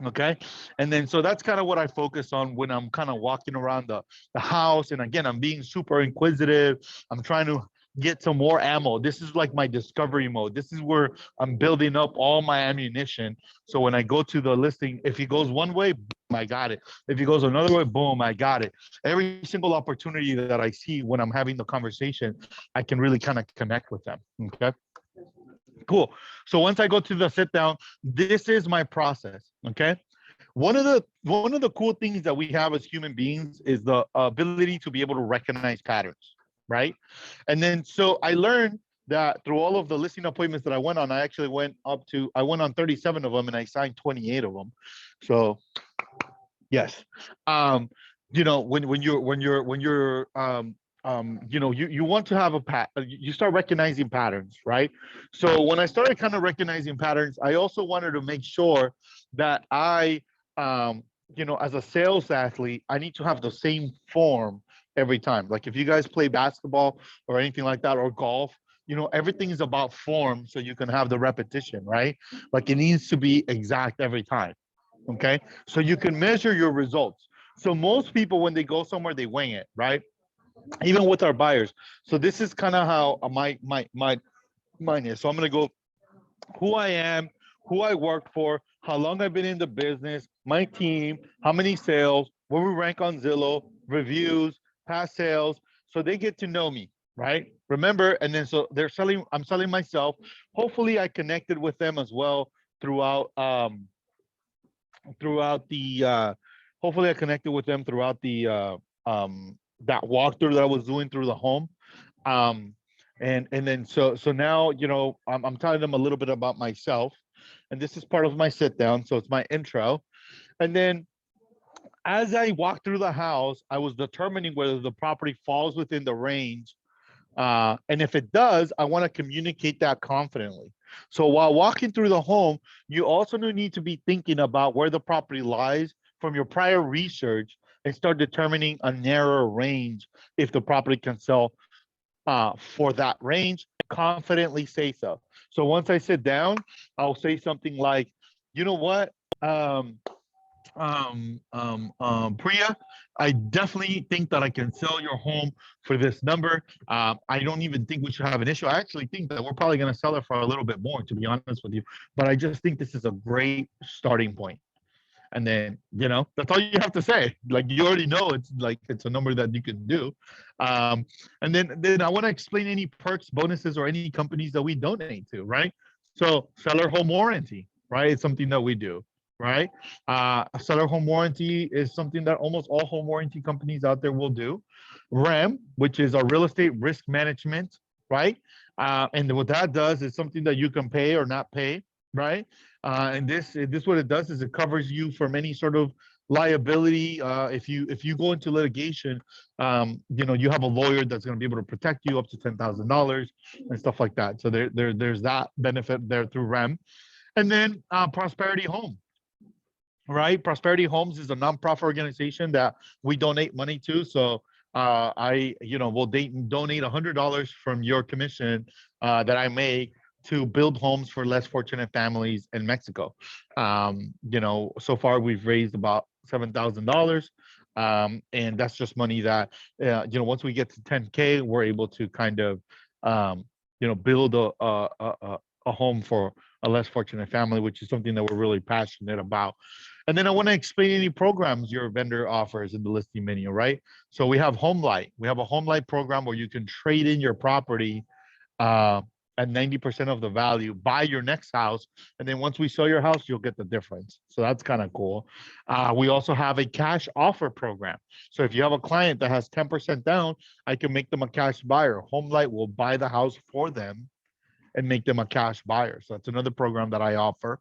Speaker 2: Okay. And then so that's kind of what I focus on when I'm kind of walking around the house. And again, I'm being super inquisitive. I'm trying to get some more ammo. This is like my discovery mode. This is where I'm building up all my ammunition. So when I go to the listing, if he goes one way, boom, I got it. If he goes another way, boom, I got it. Every single opportunity that I see when I'm having the conversation, I can really kind of connect with them. Okay. Cool. So once I go to the sit down, this is my process. Okay. One of the cool things that we have as human beings is the ability to be able to recognize patterns, right? And then so I learned that through all of the listing appointments that I went on, I went on 37 of them and I signed 28 of them. So yes. You want to have you start recognizing patterns, right? So when I started kind of recognizing patterns, I also wanted to make sure that as a sales athlete, I need to have the same form every time. Like if you guys play basketball or anything like that, or golf, everything is about form so you can have the repetition, right? Like it needs to be exact every time. Okay. So you can measure your results. So most people, when they go somewhere, they wing it, right? Even with our buyers. So this is kind of how mine is. So I'm going to go who I am, who I work for, how long I've been in the business, my team, how many sales, where we rank on Zillow, reviews, past sales. So they get to know me, right? Remember, and then so I'm selling myself. Hopefully I connected with them as well throughout hopefully I connected with them throughout that walkthrough that I was doing through the home. And then so now I'm telling them a little bit about myself, and this is part of my sit down, so it's my intro. And then as I walked through the house, I was determining whether the property falls within the range, and if it does, I want to communicate that confidently. So while walking through the home, you also need to be thinking about where the property lies from your prior research and start determining a narrower range if the property can sell for that range. Confidently say so. So once I sit down, I'll say something like, you know what, Priya, I definitely think that I can sell your home for this number. I don't even think we should have an issue. I actually think that we're probably going to sell it for a little bit more, to be honest with you. But I just think this is a great starting point. And then, that's all you have to say. Like, you already know it's a number that you can do. And then I want to explain any perks, bonuses, or any companies that we donate to, right? So seller home warranty.
Speaker 3: right? It's something that we do, right? A seller home warranty is something that almost all home warranty companies out there will do. RAM, which is our real estate risk management, right? And what that does is something that you can pay or not pay, right? And this what it does is it covers you from any sort of liability. If you go into litigation, you have a lawyer that's going to be able to protect you up to $10,000 and stuff like that. So there's that benefit there through REM. And then Prosperity Home, right? Prosperity Homes is a nonprofit organization that we donate money to. So will donate $100 from your commission that I make to build homes for less fortunate families in Mexico. So far we've raised about $7,000. And that's just money that, once we get to 10K, we're able to kind of, build a home for a less fortunate family, which is something that we're really passionate about. And then I want to explain any programs your vendor offers in the listing menu, right? So we have HomeLight. We have a HomeLight program where you can trade in your property at 90% of the value, buy your next house, and then once we sell your house, you'll get the difference. So that's kind of cool. We also have a cash offer program. So if you have a client that has 10% down, I can make them a cash buyer. HomeLight will buy the house for them and make them a cash buyer. So that's another program that I offer.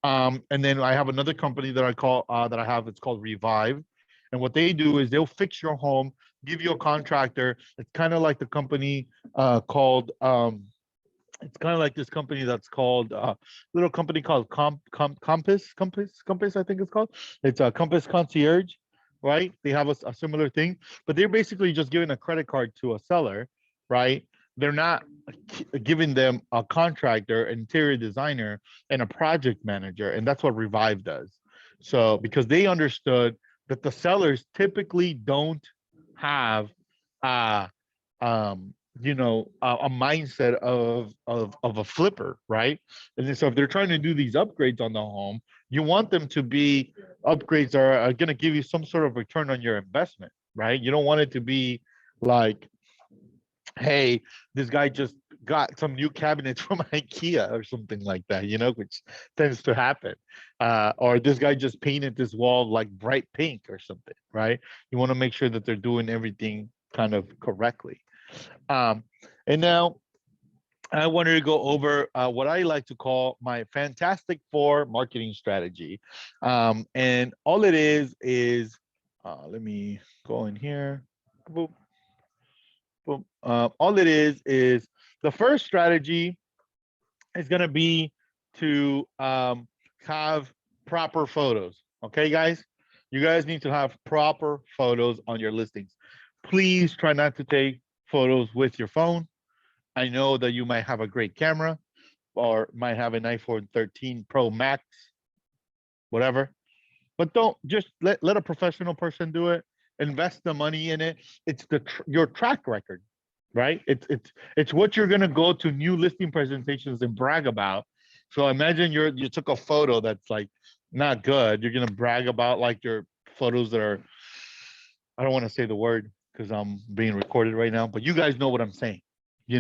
Speaker 3: And then I have another company that it's called Revive. And what they do is they'll fix your home, give you a contractor. It's kind of like the company called it's kind of like this company that's called little company called Compass, I think it's called. It's a Compass Concierge, right? They have a similar thing, but they're basically just giving a credit card to a seller, right? They're not giving them a contractor, interior designer, and a project manager, and that's what Revive does. So because they understood that the sellers typically don't have a mindset of a flipper, right? And then, so if they're trying to do these upgrades on the home, you want them to be upgrades are going to give you some sort of return on your investment, right? You don't want it to be like, hey, this guy just got some new cabinets from IKEA or something like that, which tends to happen. Or this guy just painted this wall like bright pink or something, right? You want to make sure that they're doing everything kind of correctly. And now I wanted to go over what I like to call my Fantastic Four marketing strategy. And all it is, let me go in here. Boop. Boop. All it is the first strategy is going to be to have proper photos. Okay, guys? You guys need to have proper photos on your listings. Please try not to take photos with your phone. I know that you might have a great camera or might have an iPhone 13 Pro Max, whatever, but don't just let a professional person do it. Invest the money in it. It's your track record, right? It's what you're gonna go to new listing presentations and brag about. So imagine you took a photo that's like not good. You're gonna brag about like your photos that are, I don't want to say the word because I'm being recorded right now, but you guys know what I'm saying. You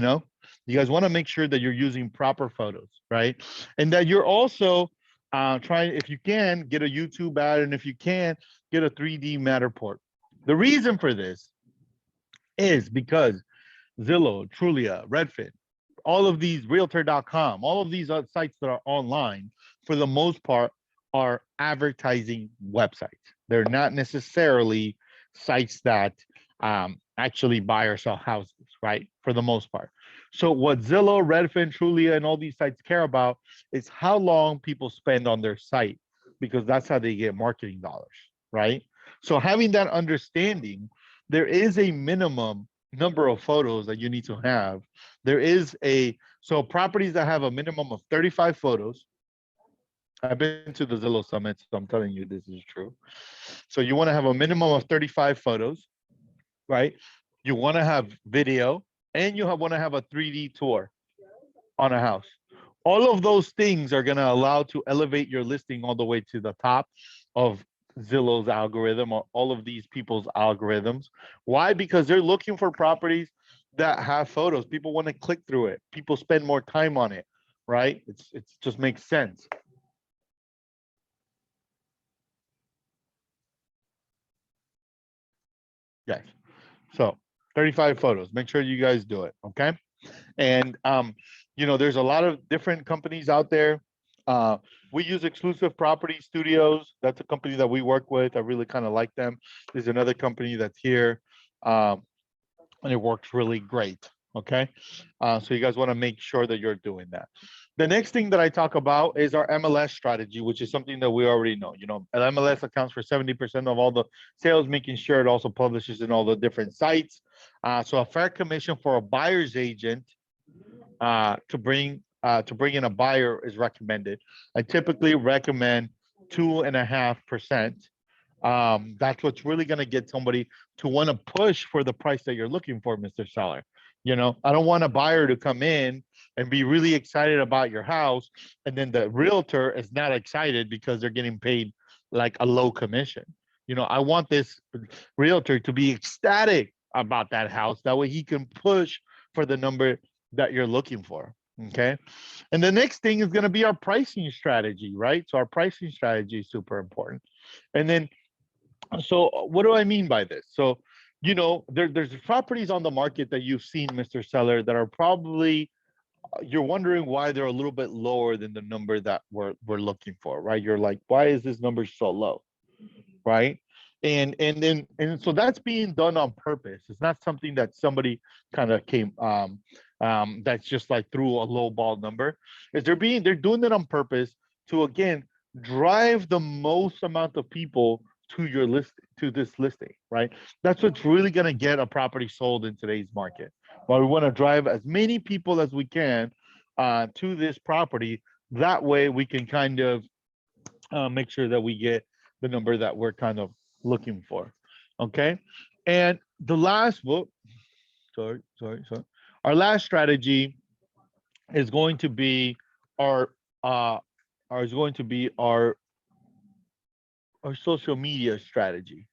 Speaker 3: guys want to make sure that you're using proper photos, right? And that you're also trying, if you can, get a YouTube ad, and if you can, get a 3D Matterport. The reason for this is because Zillow, Trulia, Redfin, all of these, Realtor.com, all of these sites that are online, for the most part, are advertising websites. They're not necessarily sites that actually buy or sell houses, right? For the most part. So what Zillow, Redfin, Trulia, and all these sites care about is how long people spend on their site, because that's how they get marketing dollars, right? So having that understanding, there is a minimum number of photos that you need to have. So properties that have a minimum of 35 photos. I've been to the Zillow Summit, so I'm telling you this is true. So you want to have a minimum of 35 photos, right? You want to have video, and you want to have a 3D tour on a house. All of those things are going to allow to elevate your listing all the way to the top of Zillow's algorithm, or all of these people's algorithms. Why? Because they're looking for properties that have photos. People want to click through it. People spend more time on it, right? It just makes sense. Yes. So 35 photos. Make sure you guys do it. Okay. And there's a lot of different companies out there. We use Exclusive Property Studios. That's a company that we work with. I really kind of like them. There's another company that's here, and it works really great. Okay, so you guys want to make sure that you're doing that. The next thing that I talk about is our MLS strategy, which is something that we already know. MLS accounts for 70% of all the sales, making sure it also publishes in all the different sites. So a fair commission for a buyer's agent to bring in a buyer is recommended. I typically recommend 2.5%. That's what's really going to get somebody to want to push for the price that you're looking for, Mr. Seller. I don't want a buyer to come in and be really excited about your house, and then the realtor is not excited because they're getting paid like a low commission. I want this realtor to be ecstatic about that house. That way he can push for the number that you're looking for. Okay. And the next thing is going to be our pricing strategy, right? So our pricing strategy is super important. And then, so what do I mean by this? So, there's properties on the market that you've seen, Mr. Seller, that are probably, you're wondering why they're a little bit lower than the number that we're looking for, right? You're like, why is this number so low? Right. And so that's being done on purpose. It's not something that somebody kind of came that's just like through a low ball number. They're doing it on purpose to, again, drive the most amount of people to your list, to this listing, right? That's what's really going to get a property sold in today's market. But we want to drive as many people as we can to this property. That way we can kind of make sure that we get the number that we're kind of looking for. Okay. And the last, our last strategy is going to be our social media strategy.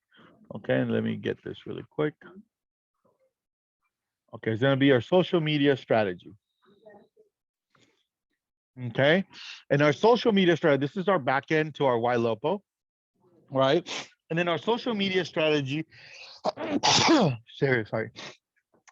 Speaker 3: Okay, and let me get this really quick. Okay, it's going to be our social media strategy. Okay, and our social media strategy, this is our back end to our YLOPO, right? And then our social media strategy, sorry.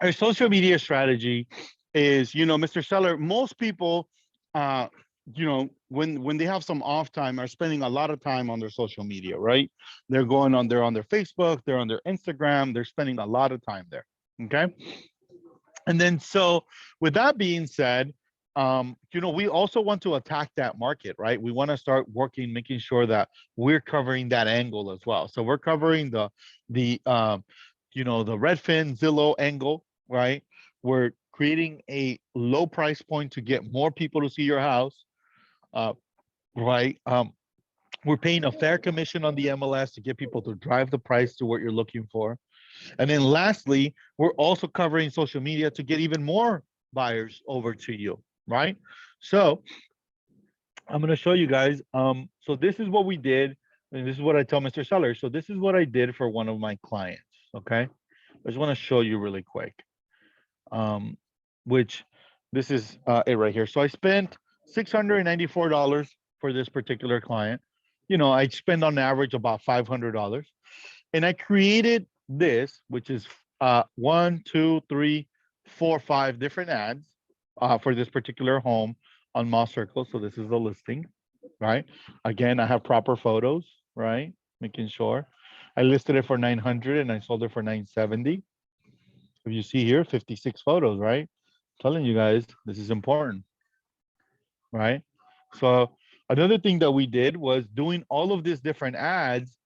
Speaker 3: Our social media strategy is, Mr. Seller, most people, when they have some off time, are spending a lot of time on their social media, right? They're on their Facebook, they're on their Instagram, they're spending a lot of time there. Okay. And then, so with that being said, we also want to attack that market, right? We want to start making sure that we're covering that angle as well. So we're covering the Redfin, Zillow angle, right? We're creating a low price point to get more people to see your house, right? We're paying a fair commission on the MLS to get people to drive the price to what you're looking for. And then lastly, we're also covering social media to get even more buyers over to you, right? So I'm going to show you guys. So this is what we did, and this is what I tell Mr. Seller. So this is what I did for one of my clients. Okay, I just want to show you really quick. Which this is it right here. So I spent $694 for this particular client. I spend on average about $500, and I created this, which is 1, 2, 3, 4, 5 different ads for this particular home on Moss Circle. So this is the listing, right? Again, I have proper photos, right? Making sure I listed it for 900 and I sold it for 970. If you see here, 56 photos, right? I'm telling you guys, this is important, right? So another thing that we did was doing all of these different ads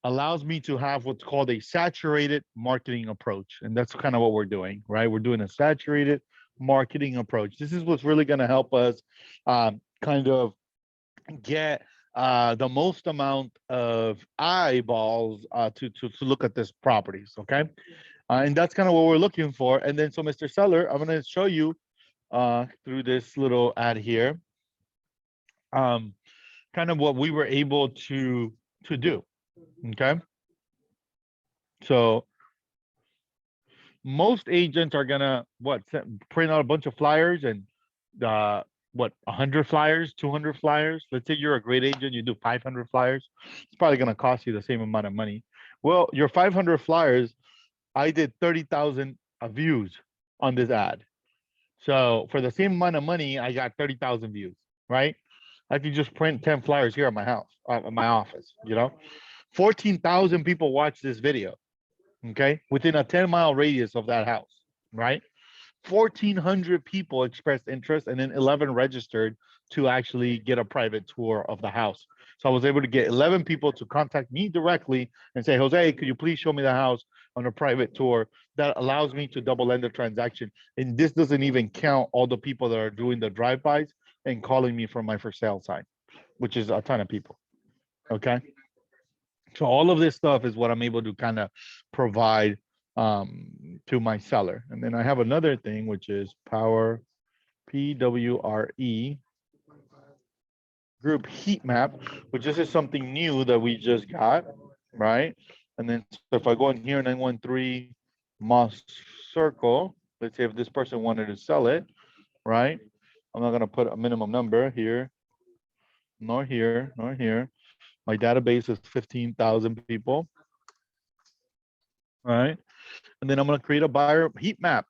Speaker 3: allows me to have what's called a saturated marketing approach. And that's kind of what we're doing, right? We're doing a saturated marketing approach. This is what's really going to help us kind of get the most amount of eyeballs to look at this properties, okay? And that's kind of what we're looking for. And then, so Mr. Seller, I'm going to show you through this little ad here, kind of what we were able to do, okay? So most agents are gonna print out a bunch of flyers and 100 flyers, 200 flyers. Let's say you're a great agent, you do 500 flyers. It's probably gonna cost you the same amount of money. Well, your 500 flyers, I did 30,000 views on this ad. So for the same amount of money, I got 30,000 views, right? I could just print 10 flyers here at my house, at my office, 14,000 people watch this video, okay? Within a 10-mile radius of that house, right? 1,400 people expressed interest and then 11 registered to actually get a private tour of the house. So I was able to get 11 people to contact me directly and say, Jose, could you please show me the house on a private tour? That allows me to double end the transaction. And this doesn't even count all the people that are doing the drive-bys and calling me for my for sale sign, which is a ton of people. Okay. So all of this stuff is what I'm able to kind of provide to my seller. And then I have another thing, which is Power PWRE group heat map, which this is something new that we just got, right? And then so if I go in here, 913 Moss Circle, let's say if this person wanted to sell it, right? I'm not gonna put a minimum number here, nor here, nor here. My database is 15,000 people, right? And then I'm gonna create a buyer heat map.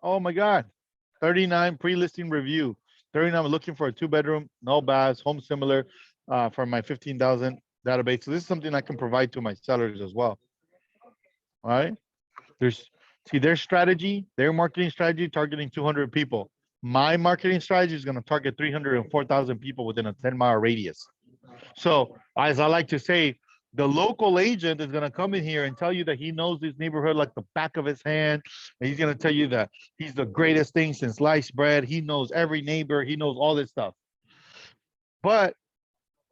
Speaker 3: Oh my God, 39 pre-listing review. 39 looking for a 2-bedroom, no baths, home similar for my 15,000 database. So this is something I can provide to my sellers as well. All right. See their strategy, their marketing strategy targeting 200 people. My marketing strategy is going to target 304,000 people within a 10-mile radius. So as I like to say, the local agent is going to come in here and tell you that he knows this neighborhood like the back of his hand. And he's going to tell you that he's the greatest thing since sliced bread. He knows every neighbor. He knows all this stuff. But,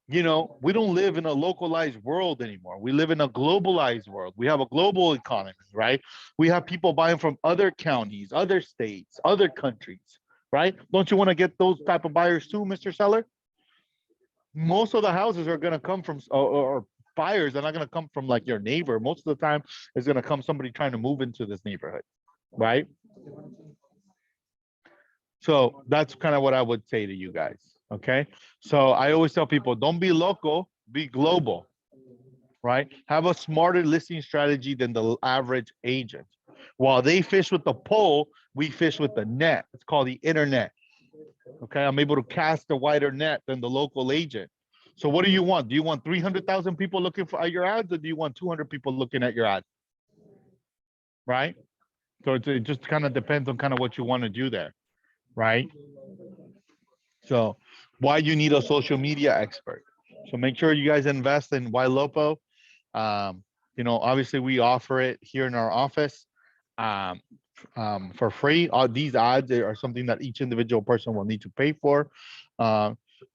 Speaker 3: we don't live in a localized world anymore. We live in a globalized world. We have a global economy, right? We have people buying from other counties, other states, other countries, right? Don't you want to get those type of buyers too, Mr. Seller? Most of the houses are going to come from, or buyers are not going to come from like your neighbor. Most of the time it's going to come somebody trying to move into this neighborhood, right? So that's kind of what I would say to you guys. Okay. So I always tell people, don't be local, be global, right? Have a smarter listing strategy than the average agent. While they fish with the pole, we fish with the net. It's called the internet. Okay. I'm able to cast a wider net than the local agent. So what do you want? Do you want 300,000 people looking at your ads, or do you want 200 people looking at your ads? Right? So it just kind of depends on kind of what you want to do there, right? So why you need a social media expert. So make sure you guys invest in YLOPO. Obviously we offer it here in our office for free. These ads are something that each individual person will need to pay for.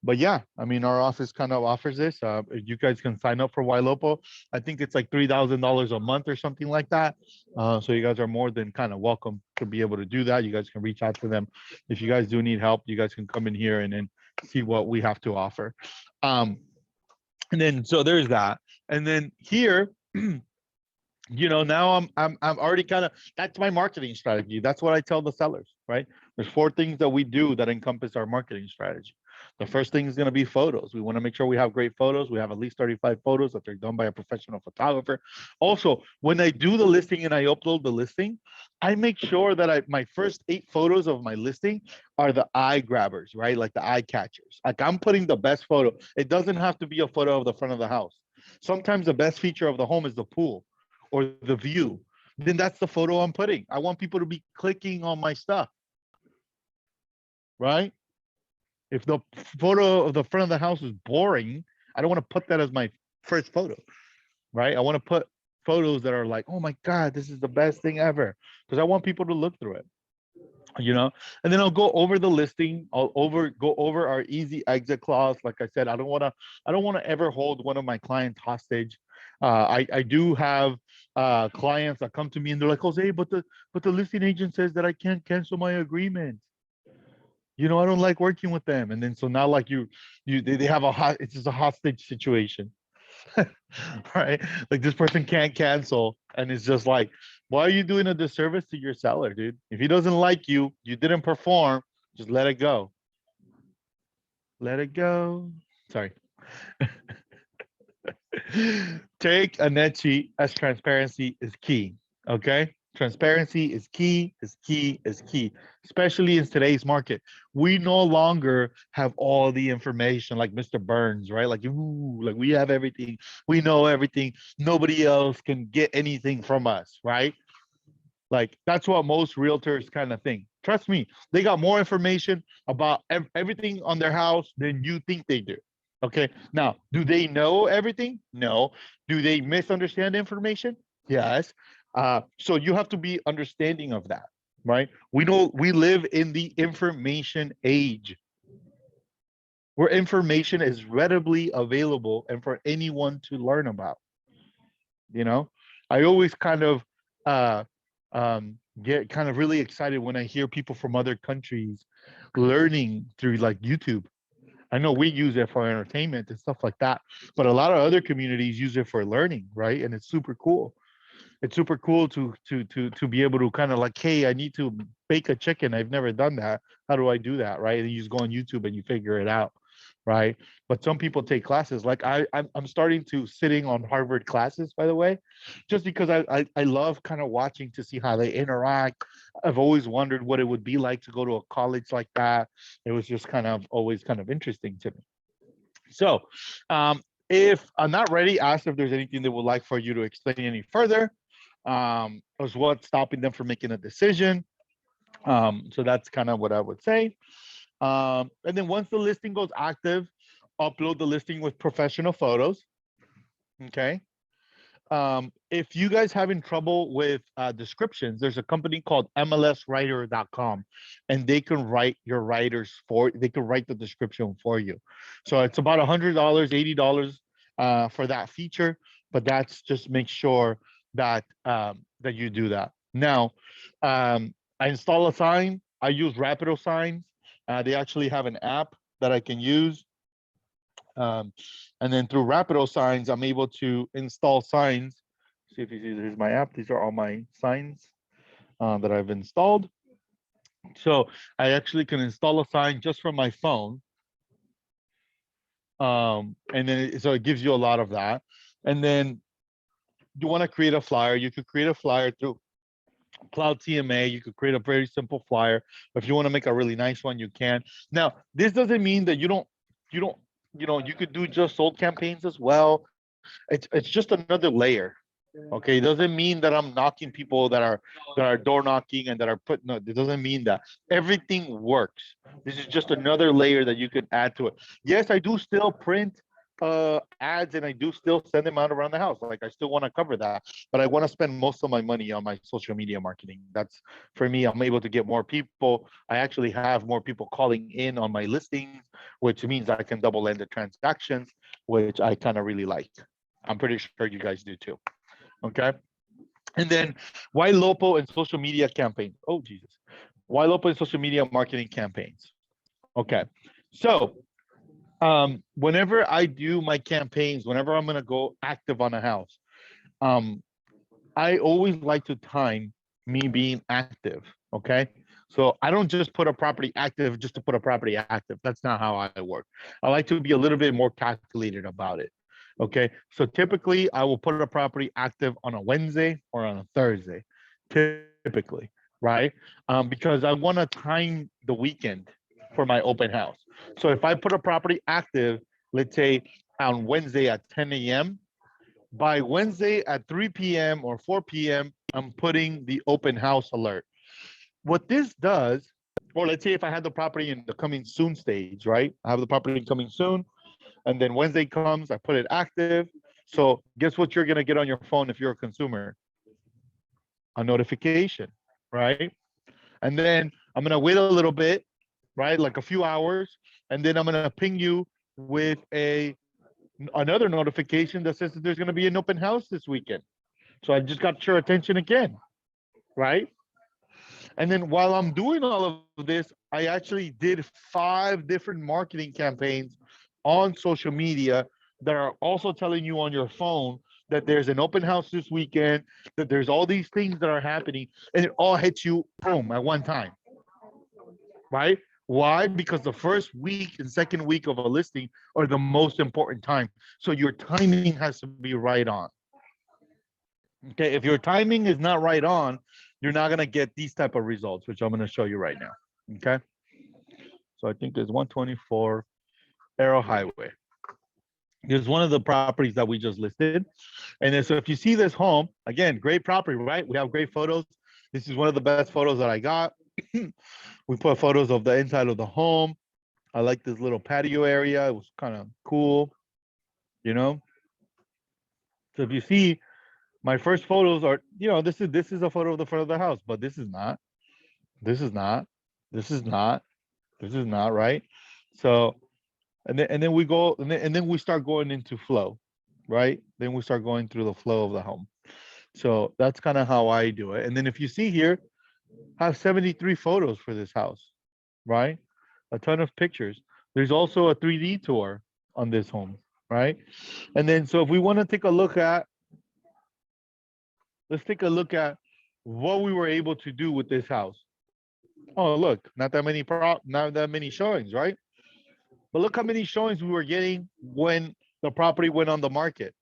Speaker 3: But yeah, I mean, our office kind of offers this. You guys can sign up for YLOPO. I think it's like $3,000 a month or something like that. So you guys are more than kind of welcome to be able to do that. You guys can reach out to them. If you guys do need help, you guys can come in here and then see what we have to offer. And then, so there's that. And then here, now I'm already kind of, that's my marketing strategy. That's what I tell the sellers, right? There's 4 things that we do that encompass our marketing strategy. The first thing is going to be photos. We want to make sure we have great photos. We have at least 35 photos that they're done by a professional photographer. Also, when I do the listing and I upload the listing, I make sure that my first 8 photos of my listing are the eye grabbers, right? Like the eye catchers. Like I'm putting the best photo. It doesn't have to be a photo of the front of the house. Sometimes the best feature of the home is the pool or the view. Then that's the photo I'm putting. I want people to be clicking on my stuff, right? If the photo of the front of the house is boring, I don't want to put that as my first photo, right? I want to put photos that are like, oh my God, this is the best thing ever. Because I want people to look through it, and then I'll go over the listing. I'll go over our easy exit clause. Like I said, I don't want to ever hold one of my clients hostage. I do have clients that come to me and they're like, Jose, but the listing agent says that I can't cancel my agreement. I don't like working with them. And then so now like they have it's just a hostage situation. Right? Like this person can't cancel. And it's just like, why are you doing a disservice to your seller, dude? If he doesn't like you, you didn't perform, just let it go. Let it go. Sorry. Take a net sheet as transparency is key. Okay. Transparency is key, is key, is key, especially in today's market. We no longer have all the information like Mr. Burns, right? Like, ooh, like we have everything, we know everything. Nobody else can get anything from us, right? Like that's what most realtors kind of think. Trust me, they got more information about everything on their house than you think they do. Okay. Now, do they know everything? No. Do they misunderstand information? Yes. So you have to be understanding of that, right? We know we live in the information age where information is readily available and for anyone to learn about. You know, I always kind of uh, get kind of really excited when I hear people from other countries learning through like YouTube. I know we use it for entertainment and stuff like that, but a lot of other communities use it for learning, right? And it's super cool. It's super cool to be able to kind of like, hey, I need to bake a chicken. I've never done that. How do I do that, right? And you just go on YouTube and you figure it out, right? But some people take classes. Like I'm starting to sitting on Harvard classes, by the way, just because I love kind of watching to see how they interact. I've always wondered what it would be like to go to a college like that. It was just kind of always kind of interesting to me. So, if I'm not ready, ask if there's anything they would like for you to explain any further. As what's stopping them from making a decision. So that's kind of what I would say. And then once the listing goes active, upload the listing with professional photos. Okay. If you guys having trouble with descriptions, there's a company called MLSwriter.com, and they can write your writers for. They can write the description for you. So it's about $100, $80 for that feature, but that's just make sure that that you do that. Now, I install a sign. I use Rapido Signs. They actually have an app that I can use. And then through Rapido Signs, I'm able to install signs. See if you see, here's my app. These are all my signs that I've installed. So I actually can install a sign just from my phone. And then so it gives you a lot of that. And then you want to create a flyer, you could create a flyer through Cloud CMA. You could create a very simple flyer. If you want to make a really nice one, you can. Now, this doesn't mean that you don't, you could do just sold campaigns as well. It's just another layer. Okay, it doesn't mean that I'm knocking people that are door knocking and that are putting. No, it doesn't mean that. Everything works. This is just another layer that you could add to it. Yes, I do still print ads and I do still send them out around the house. Like I still want to cover that, but I want to spend most of my money on my social media marketing. That's for me. I'm able to get more people. I actually have more people calling in on my listings, which means I can double end the transactions, which I kind of really like. I'm pretty sure you guys do too. Okay. And then why LOPO and social media campaigns? Oh, Jesus. Why LOPO and social media marketing campaigns? Okay. So whenever I do my campaigns, whenever I'm going to go active on a house, I always like to time me being active. Okay. So I don't just put a property active just to put a property active. That's not how I work. I like to be a little bit more calculated about it. Okay. So typically I will put a property active on a Wednesday or on a Thursday, typically, right? Because I want to time the weekend for my open house. So if I put a property active, let's say on Wednesday at 10 a.m., by Wednesday at 3 p.m. or 4 p.m., I'm putting the open house alert. What this does, or let's say if I had the property in the coming soon stage, right? I have the property coming soon, and then Wednesday comes, I put it active. So guess what you're gonna get on your phone if you're a consumer? A notification, right? And then I'm gonna wait a little bit, right? Like a few hours, and then I'm gonna ping you with another notification that says that there's gonna be an open house this weekend. So I just got your attention again, right? And then while I'm doing all of this, I actually did 5 different marketing campaigns on social media that are also telling you on your phone that there's an open house this weekend, that there's all these things that are happening, and it all hits you, boom, at one time, right? Why? Because the first week and second week of a listing are the most important time. So your timing has to be right on. Okay, if your timing is not right on, you're not gonna get these type of results, which I'm gonna show you right now. Okay. So I think there's 124 Arrow Highway. There's one of the properties that we just listed. And then, so if you see this home, again, great property, right? We have great photos. This is one of the best photos that I got. We put photos of the inside of the home. I like this little patio area. It was kind of cool, you know? So if you see, my first photos are, this is a photo of the front of the house, but this is not, this is not, this is not, this is not, right? So, and then we go, and then we start going into flow, right? Then we start going through the flow of the home. So that's kind of how I do it. And then if you see here, I have 73 photos for this house, right? A ton of pictures. There's also a 3D tour on this home, right? And then, so if we want to take a look at, let's take a look at what we were able to do with this house. Oh, look, not that many showings, right? But look how many showings we were getting when the property went on the market,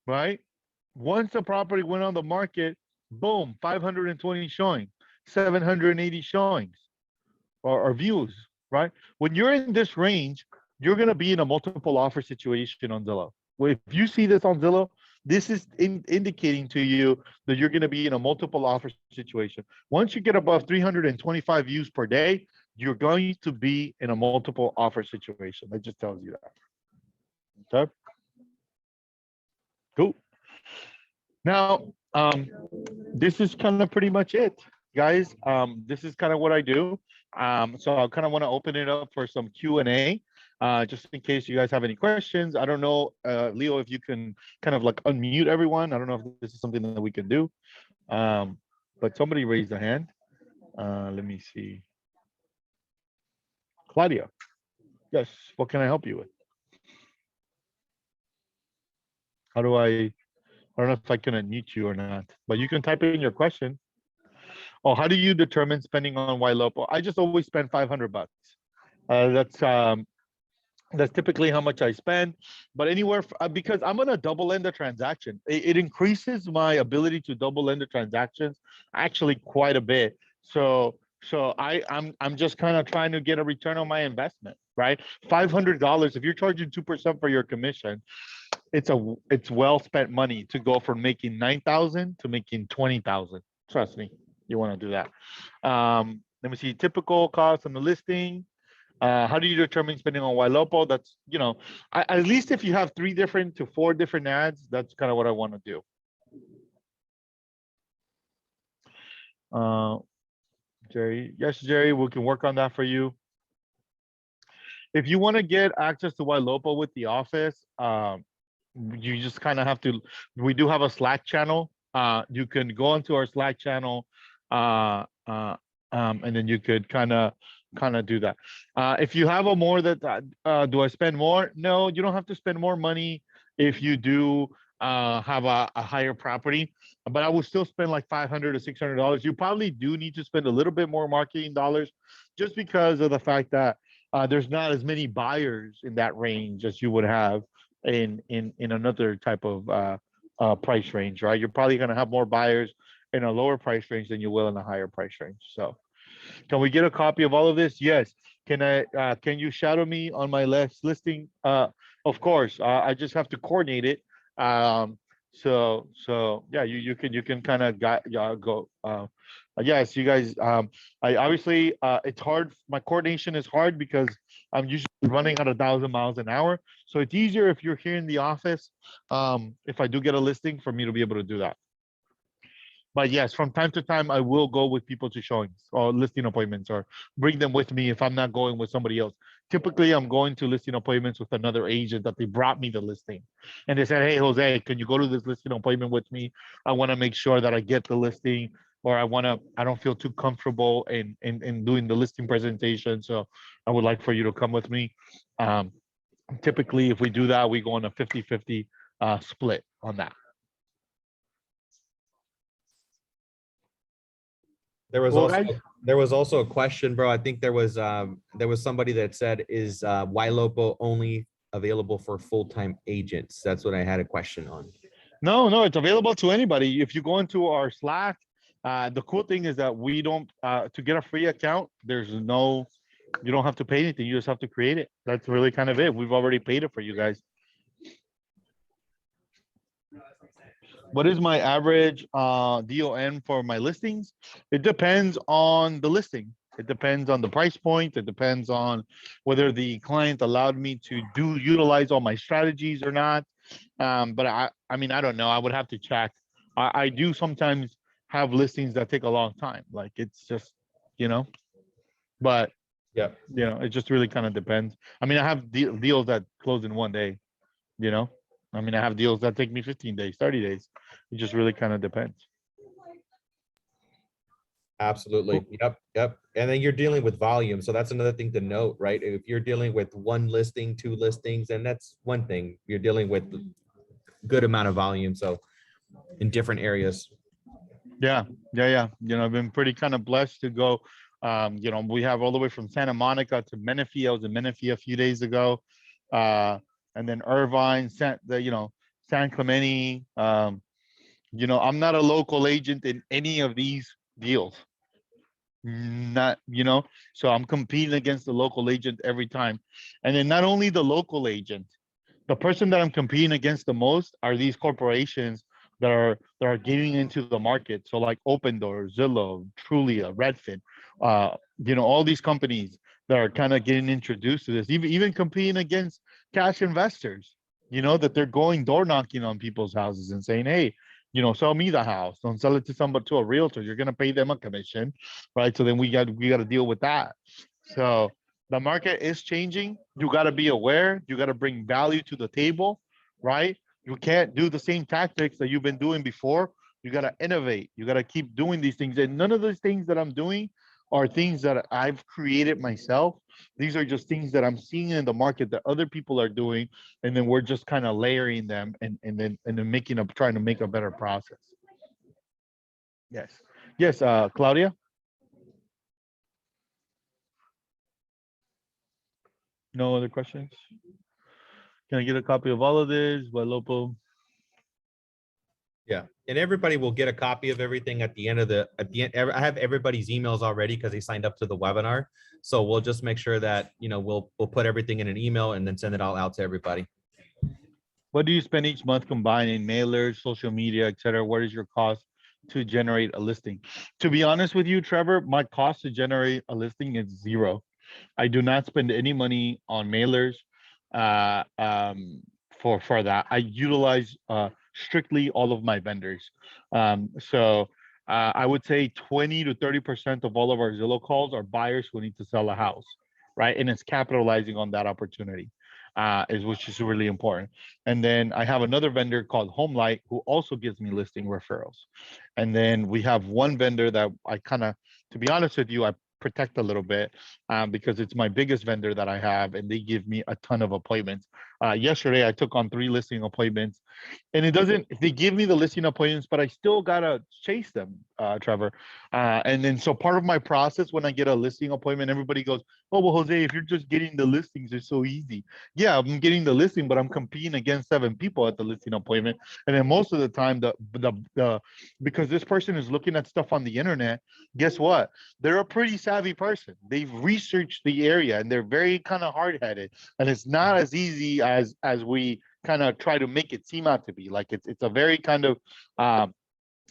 Speaker 3: right? Once the property went on the market, boom, 520 showings, 780 showings or views, right? When you're in this range, you're going to be in a multiple offer situation on Zillow. If you see this on Zillow, this is indicating to you that you're going to be in a multiple offer situation. Once you get above 325 views per day, you're going to be in a multiple offer situation. That just tells you that. Okay. Cool. Now, this is kind of pretty much it, guys. This is kind of what I do. So I kind of want to open it up for some Q&A, just in case you guys have any questions. I don't know, Leo, if you can kind of like unmute everyone. I don't know if this is something that we can do, but somebody raised a hand. Let me see. Claudia. Yes, what can I help you with? I don't know if I can unmute you or not, but you can type in your question. Oh, how do you determine spending on YLOPO? I just always spend 500 bucks. That's typically how much I spend, but anywhere, because I'm gonna double end the transaction. It increases my ability to double end the transactions actually quite a bit. So I'm just kind of trying to get a return on my investment, right? $500, if you're charging 2% for your commission, it's well spent money to go from making 9,000 to making 20,000. Trust me, you want to do that. Let me see, typical cost on the listing. How do you determine spending on YLOPO? That's, at least if you have 3 different to 4 different ads, that's kind of what I want to do. Jerry, yes, Jerry, we can work on that for you. If you want to get access to YLOPO with the office, you just kind of have to, we do have a Slack channel. You can go into our Slack channel, and then you could kind of do that. If you have a more that, do I spend more? No, you don't have to spend more money if you do have a higher property, but I would still spend like $500 to $600. You probably do need to spend a little bit more marketing dollars just because of the fact that there's not as many buyers in that range as you would have in another type of price range, right? You're probably going to have more buyers in a lower price range than you will in a higher price range. So can we get a copy of all of this? Yes. Can you shadow me on my last listing? Of course. I just have to coordinate it. So yeah, you can kind of go. Yes, you guys. I obviously it's hard. My coordination is hard because I'm usually running at 1,000 miles an hour. So it's easier if you're here in the office. If I do get a listing, for me to be able to do that. But yes, from time to time, I will go with people to showings or listing appointments or bring them with me if I'm not going with somebody else. Typically, I'm going to listing appointments with another agent that they brought me the listing. And they said, hey, Jose, can you go to this listing appointment with me? I want to make sure that I get the listing, or I don't feel too comfortable in doing the listing presentation. So I would like for you to come with me. Typically, if we do that, we go on a 50-50 split on that.
Speaker 1: There was
Speaker 3: Well,
Speaker 1: also
Speaker 3: guys,
Speaker 1: there was also a question, bro. I think there was somebody that said, is YLOPO only available for full-time agents? That's what I had a question on.
Speaker 3: no, it's available to anybody. If you go into our Slack, the cool thing is that we don't to get a free account, you don't have to pay anything. You just have to create it. That's really kind of it. We've already paid it for you guys. What is my average DON for my listings? It depends on the listing. It depends on the price point. It depends on whether the client allowed me to utilize all my strategies or not. But I mean, I don't know. I would have to check. I do sometimes have listings that take a long time. Like it's just, you know, but
Speaker 1: Yeah.
Speaker 3: it just really kind of depends. I mean, I have deals that close in one day, you know. I mean, I have deals that take me 15 days, 30 days. It just really kind of depends.
Speaker 1: Absolutely. Yep. Yep. And then you're dealing with volume. So that's another thing to note, right? If you're dealing with one listing, two listings, and that's one thing. You're dealing with good amount of volume. So in different areas.
Speaker 3: Yeah. I've been pretty kind of blessed to go. We have all the way from Santa Monica to Menifee. I was in Menifee a few days ago. And then Irvine, San Clemente. I'm not a local agent in any of these deals. Not, so I'm competing against the local agent every time. And then not only the local agent, the person that I'm competing against the most are these corporations that are getting into the market. So like Opendoor, Zillow, Trulia, Redfin, all these companies that are kind of getting introduced to this, even competing against cash investors, that they're going door knocking on people's houses and saying, hey, sell me the house. Don't sell it to somebody, to a realtor. You're gonna pay them a commission, right? So then we got to deal with that. So the market is changing. You got to be aware. You got to bring value to the table, right? You can't do the same tactics that you've been doing before. You got to innovate. You got to keep doing these things. And none of those things that I'm doing are things that I've created myself. These are just things that I'm seeing in the market that other people are doing, and then we're just kind of layering them and then trying to make a better process. Yes, Claudia. No other questions? Can I get a copy of all of this? YLOPO.
Speaker 1: Yeah. And everybody will get a copy of everything at the end. I have everybody's emails already because they signed up to the webinar. So we'll just make sure that, we'll put everything in an email and then send it all out to everybody.
Speaker 3: What do you spend each month combining mailers, social media, etc.? What is your cost to generate a listing? To be honest with you, Trevor, my cost to generate a listing is zero. I do not spend any money on mailers for that. I utilize strictly all of my vendors. So I would say 20 to 30% of all of our Zillow calls are buyers who need to sell a house, right? And it's capitalizing on that opportunity, which is really important. And then I have another vendor called HomeLight who also gives me listing referrals. And then we have one vendor that I kind of, to be honest with you, I protect a little bit because it's my biggest vendor that I have, and they give me a ton of appointments. Yesterday, I took on 3 listing appointments, and they give me the listing appointments, but I still gotta chase them, Trevor. And then so part of my process when I get a listing appointment, everybody goes, "Oh, well, Jose, if you're just getting the listings, it's so easy." Yeah, I'm getting the listing, but I'm competing against 7 people at the listing appointment, and then most of the time, because this person is looking at stuff on the internet, guess what? They're a pretty savvy person. They've researched the area and they're very kind of hard-headed, and it's not as easy as we kind of try to make it seem out to be. Like it's a very kind of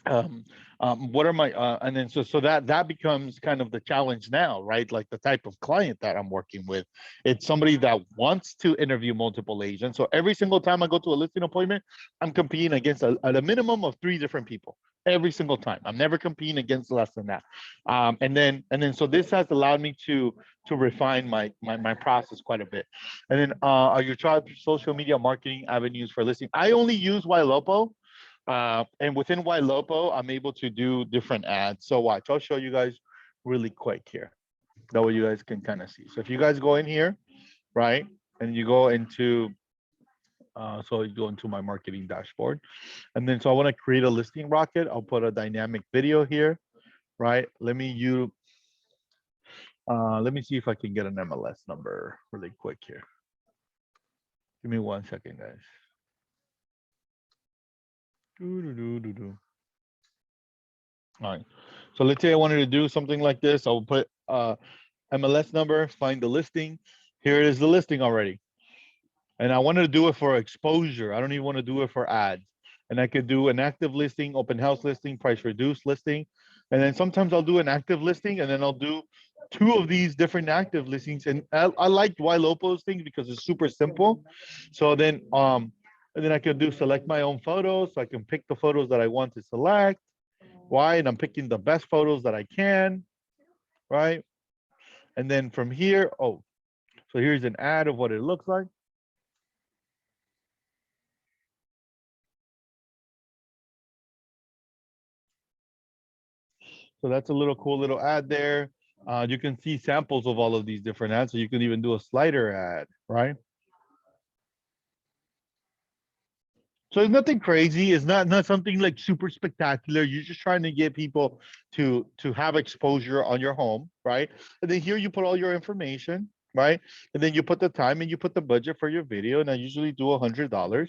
Speaker 3: what are my and then so that becomes kind of the challenge now, right? Like the type of client that I'm working with, it's somebody that wants to interview multiple agents. So every single time I go to a listing appointment, I'm competing against at a minimum of 3 different people every single time. I'm never competing against less than that. And then so this has allowed me to refine my process quite a bit. And then are your social media marketing avenues for listing? I only use YLOPO. And within YLOPO, I'm able to do different ads. So watch, I'll show you guys really quick here. That way you guys can kind of see. So if you guys go in here, right, and you go into, so you go into my marketing dashboard. And then so I want to create a listing rocket. I'll put a dynamic video here, right? Let me see if I can get an MLS number really quick here. Give me 1 second, guys. Doo-doo-doo-doo-doo. All right. So let's say I wanted to do something like this. I'll put MLS number, find the listing. Here it is, the listing already. And I wanted to do it for exposure. I don't even want to do it for ads. And I could do an active listing, open house listing, price reduced listing. And then sometimes I'll do an active listing, and then I'll do 2 of these different active listings. And I liked YLOPO's things because it's super simple. So then and then I can do select my own photos. So I can pick the photos that I want to select. Why? And I'm picking the best photos that I can, right? And then from here, oh, so here's an ad of what it looks like. So that's a little cool little ad there. You can see samples of all of these different ads. So you can even do a slider ad, right? So it's nothing crazy. It's not something like super spectacular. You're just trying to get people to have exposure on your home, right? And then here you put all your information, right? And then you put the time and you put the budget for your video. And I usually do $100.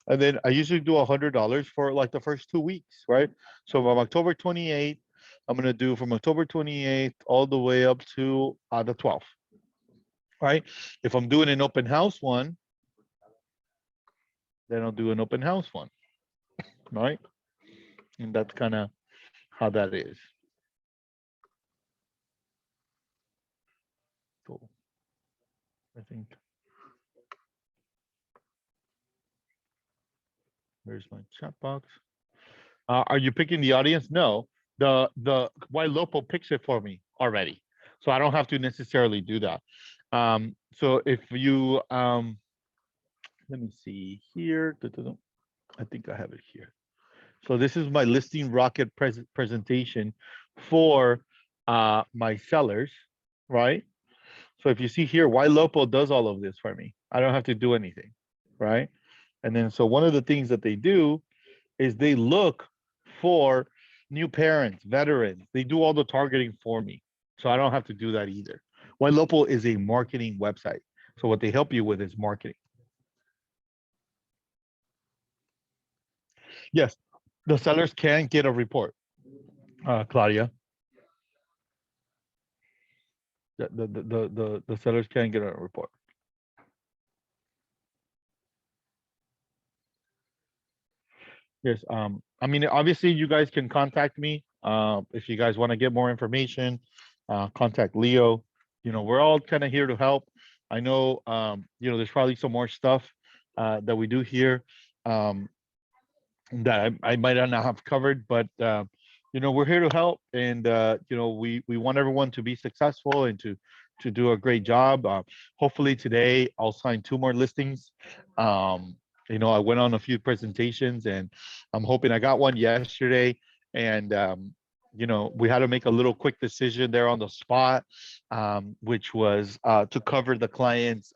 Speaker 3: And then I usually do $100 for like the first 2 weeks, right? So from October 28th, I'm gonna do from October 28th all the way up to the 12th, right? If I'm doing an open house one, then I'll do an open house one, right? And that's kind of how that is. Cool. I think. Where's my chat box? Are you picking the audience? No, the YLOPO picks it for me already, so I don't have to necessarily do that. So if you let me see here. I think I have it here. So this is my listing rocket presentation for my sellers, right? So if you see here, YLOPO does all of this for me. I don't have to do anything, right? And then so one of the things that they do is they look for new parents, veterans. They do all the targeting for me. So I don't have to do that either. YLOPO is a marketing website. So what they help you with is marketing. Yes, the sellers can get a report, Claudia. The sellers can get a report. Yes, I mean, obviously you guys can contact me if you guys want to get more information. Contact Leo. You know, we're all kind of here to help. I know, you know, there's probably some more stuff that we do here that I might not have covered, but you know, we're here to help, and you know, we want everyone to be successful and to do a great job. Hopefully today I'll sign 2 more listings. You know, I went on a few presentations, and I'm hoping I got one yesterday, and you know, we had to make a little quick decision there on the spot, which was to cover the client's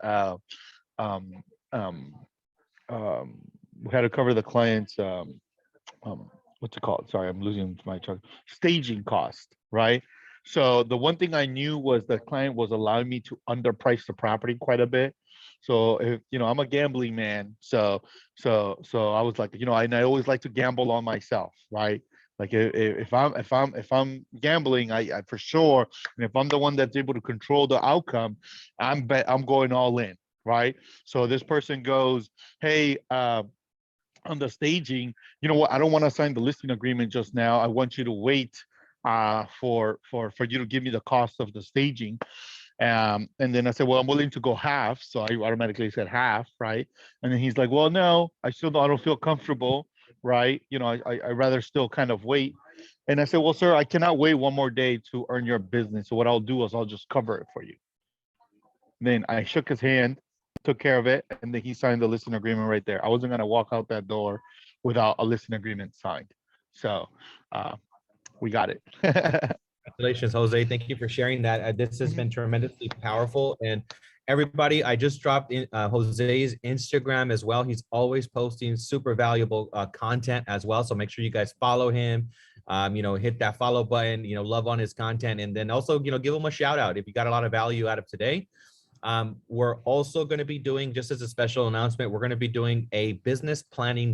Speaker 3: we had to cover the client's what's it called? Sorry, I'm losing my track. Staging cost, right? So the one thing I knew was the client was allowing me to underprice the property quite a bit. So if you know, I'm a gambling man, so I was like, you know, I always like to gamble on myself, right? Like if I'm gambling, I for sure, and if I'm the one that's able to control the outcome, I'm going all in, right? So this person goes, hey, on the staging, you know what? I don't want to sign the listing agreement just now. I want you to wait for you to give me the cost of the staging. And then I said, well, I'm willing to go half. So I automatically said half, right? And then he's like, well, no, I don't feel comfortable, right? You know, I rather still kind of wait. And I said, well, sir, I cannot wait one more day to earn your business. So what I'll do is I'll just cover it for you. And then I shook his hand, took care of it, and then he signed the listing agreement right there. I wasn't gonna walk out that door without a listing agreement signed. So we got it.
Speaker 1: Congratulations, Jose. Thank you for sharing that. This has been tremendously powerful. And everybody, I just dropped in Jose's Instagram as well. He's always posting super valuable content as well. So make sure you guys follow him. hit that follow button, love on his content, and then also, give him a shout out if you got a lot of value out of today. We're also going to be doing, just as a special announcement, we're going to be doing a business planning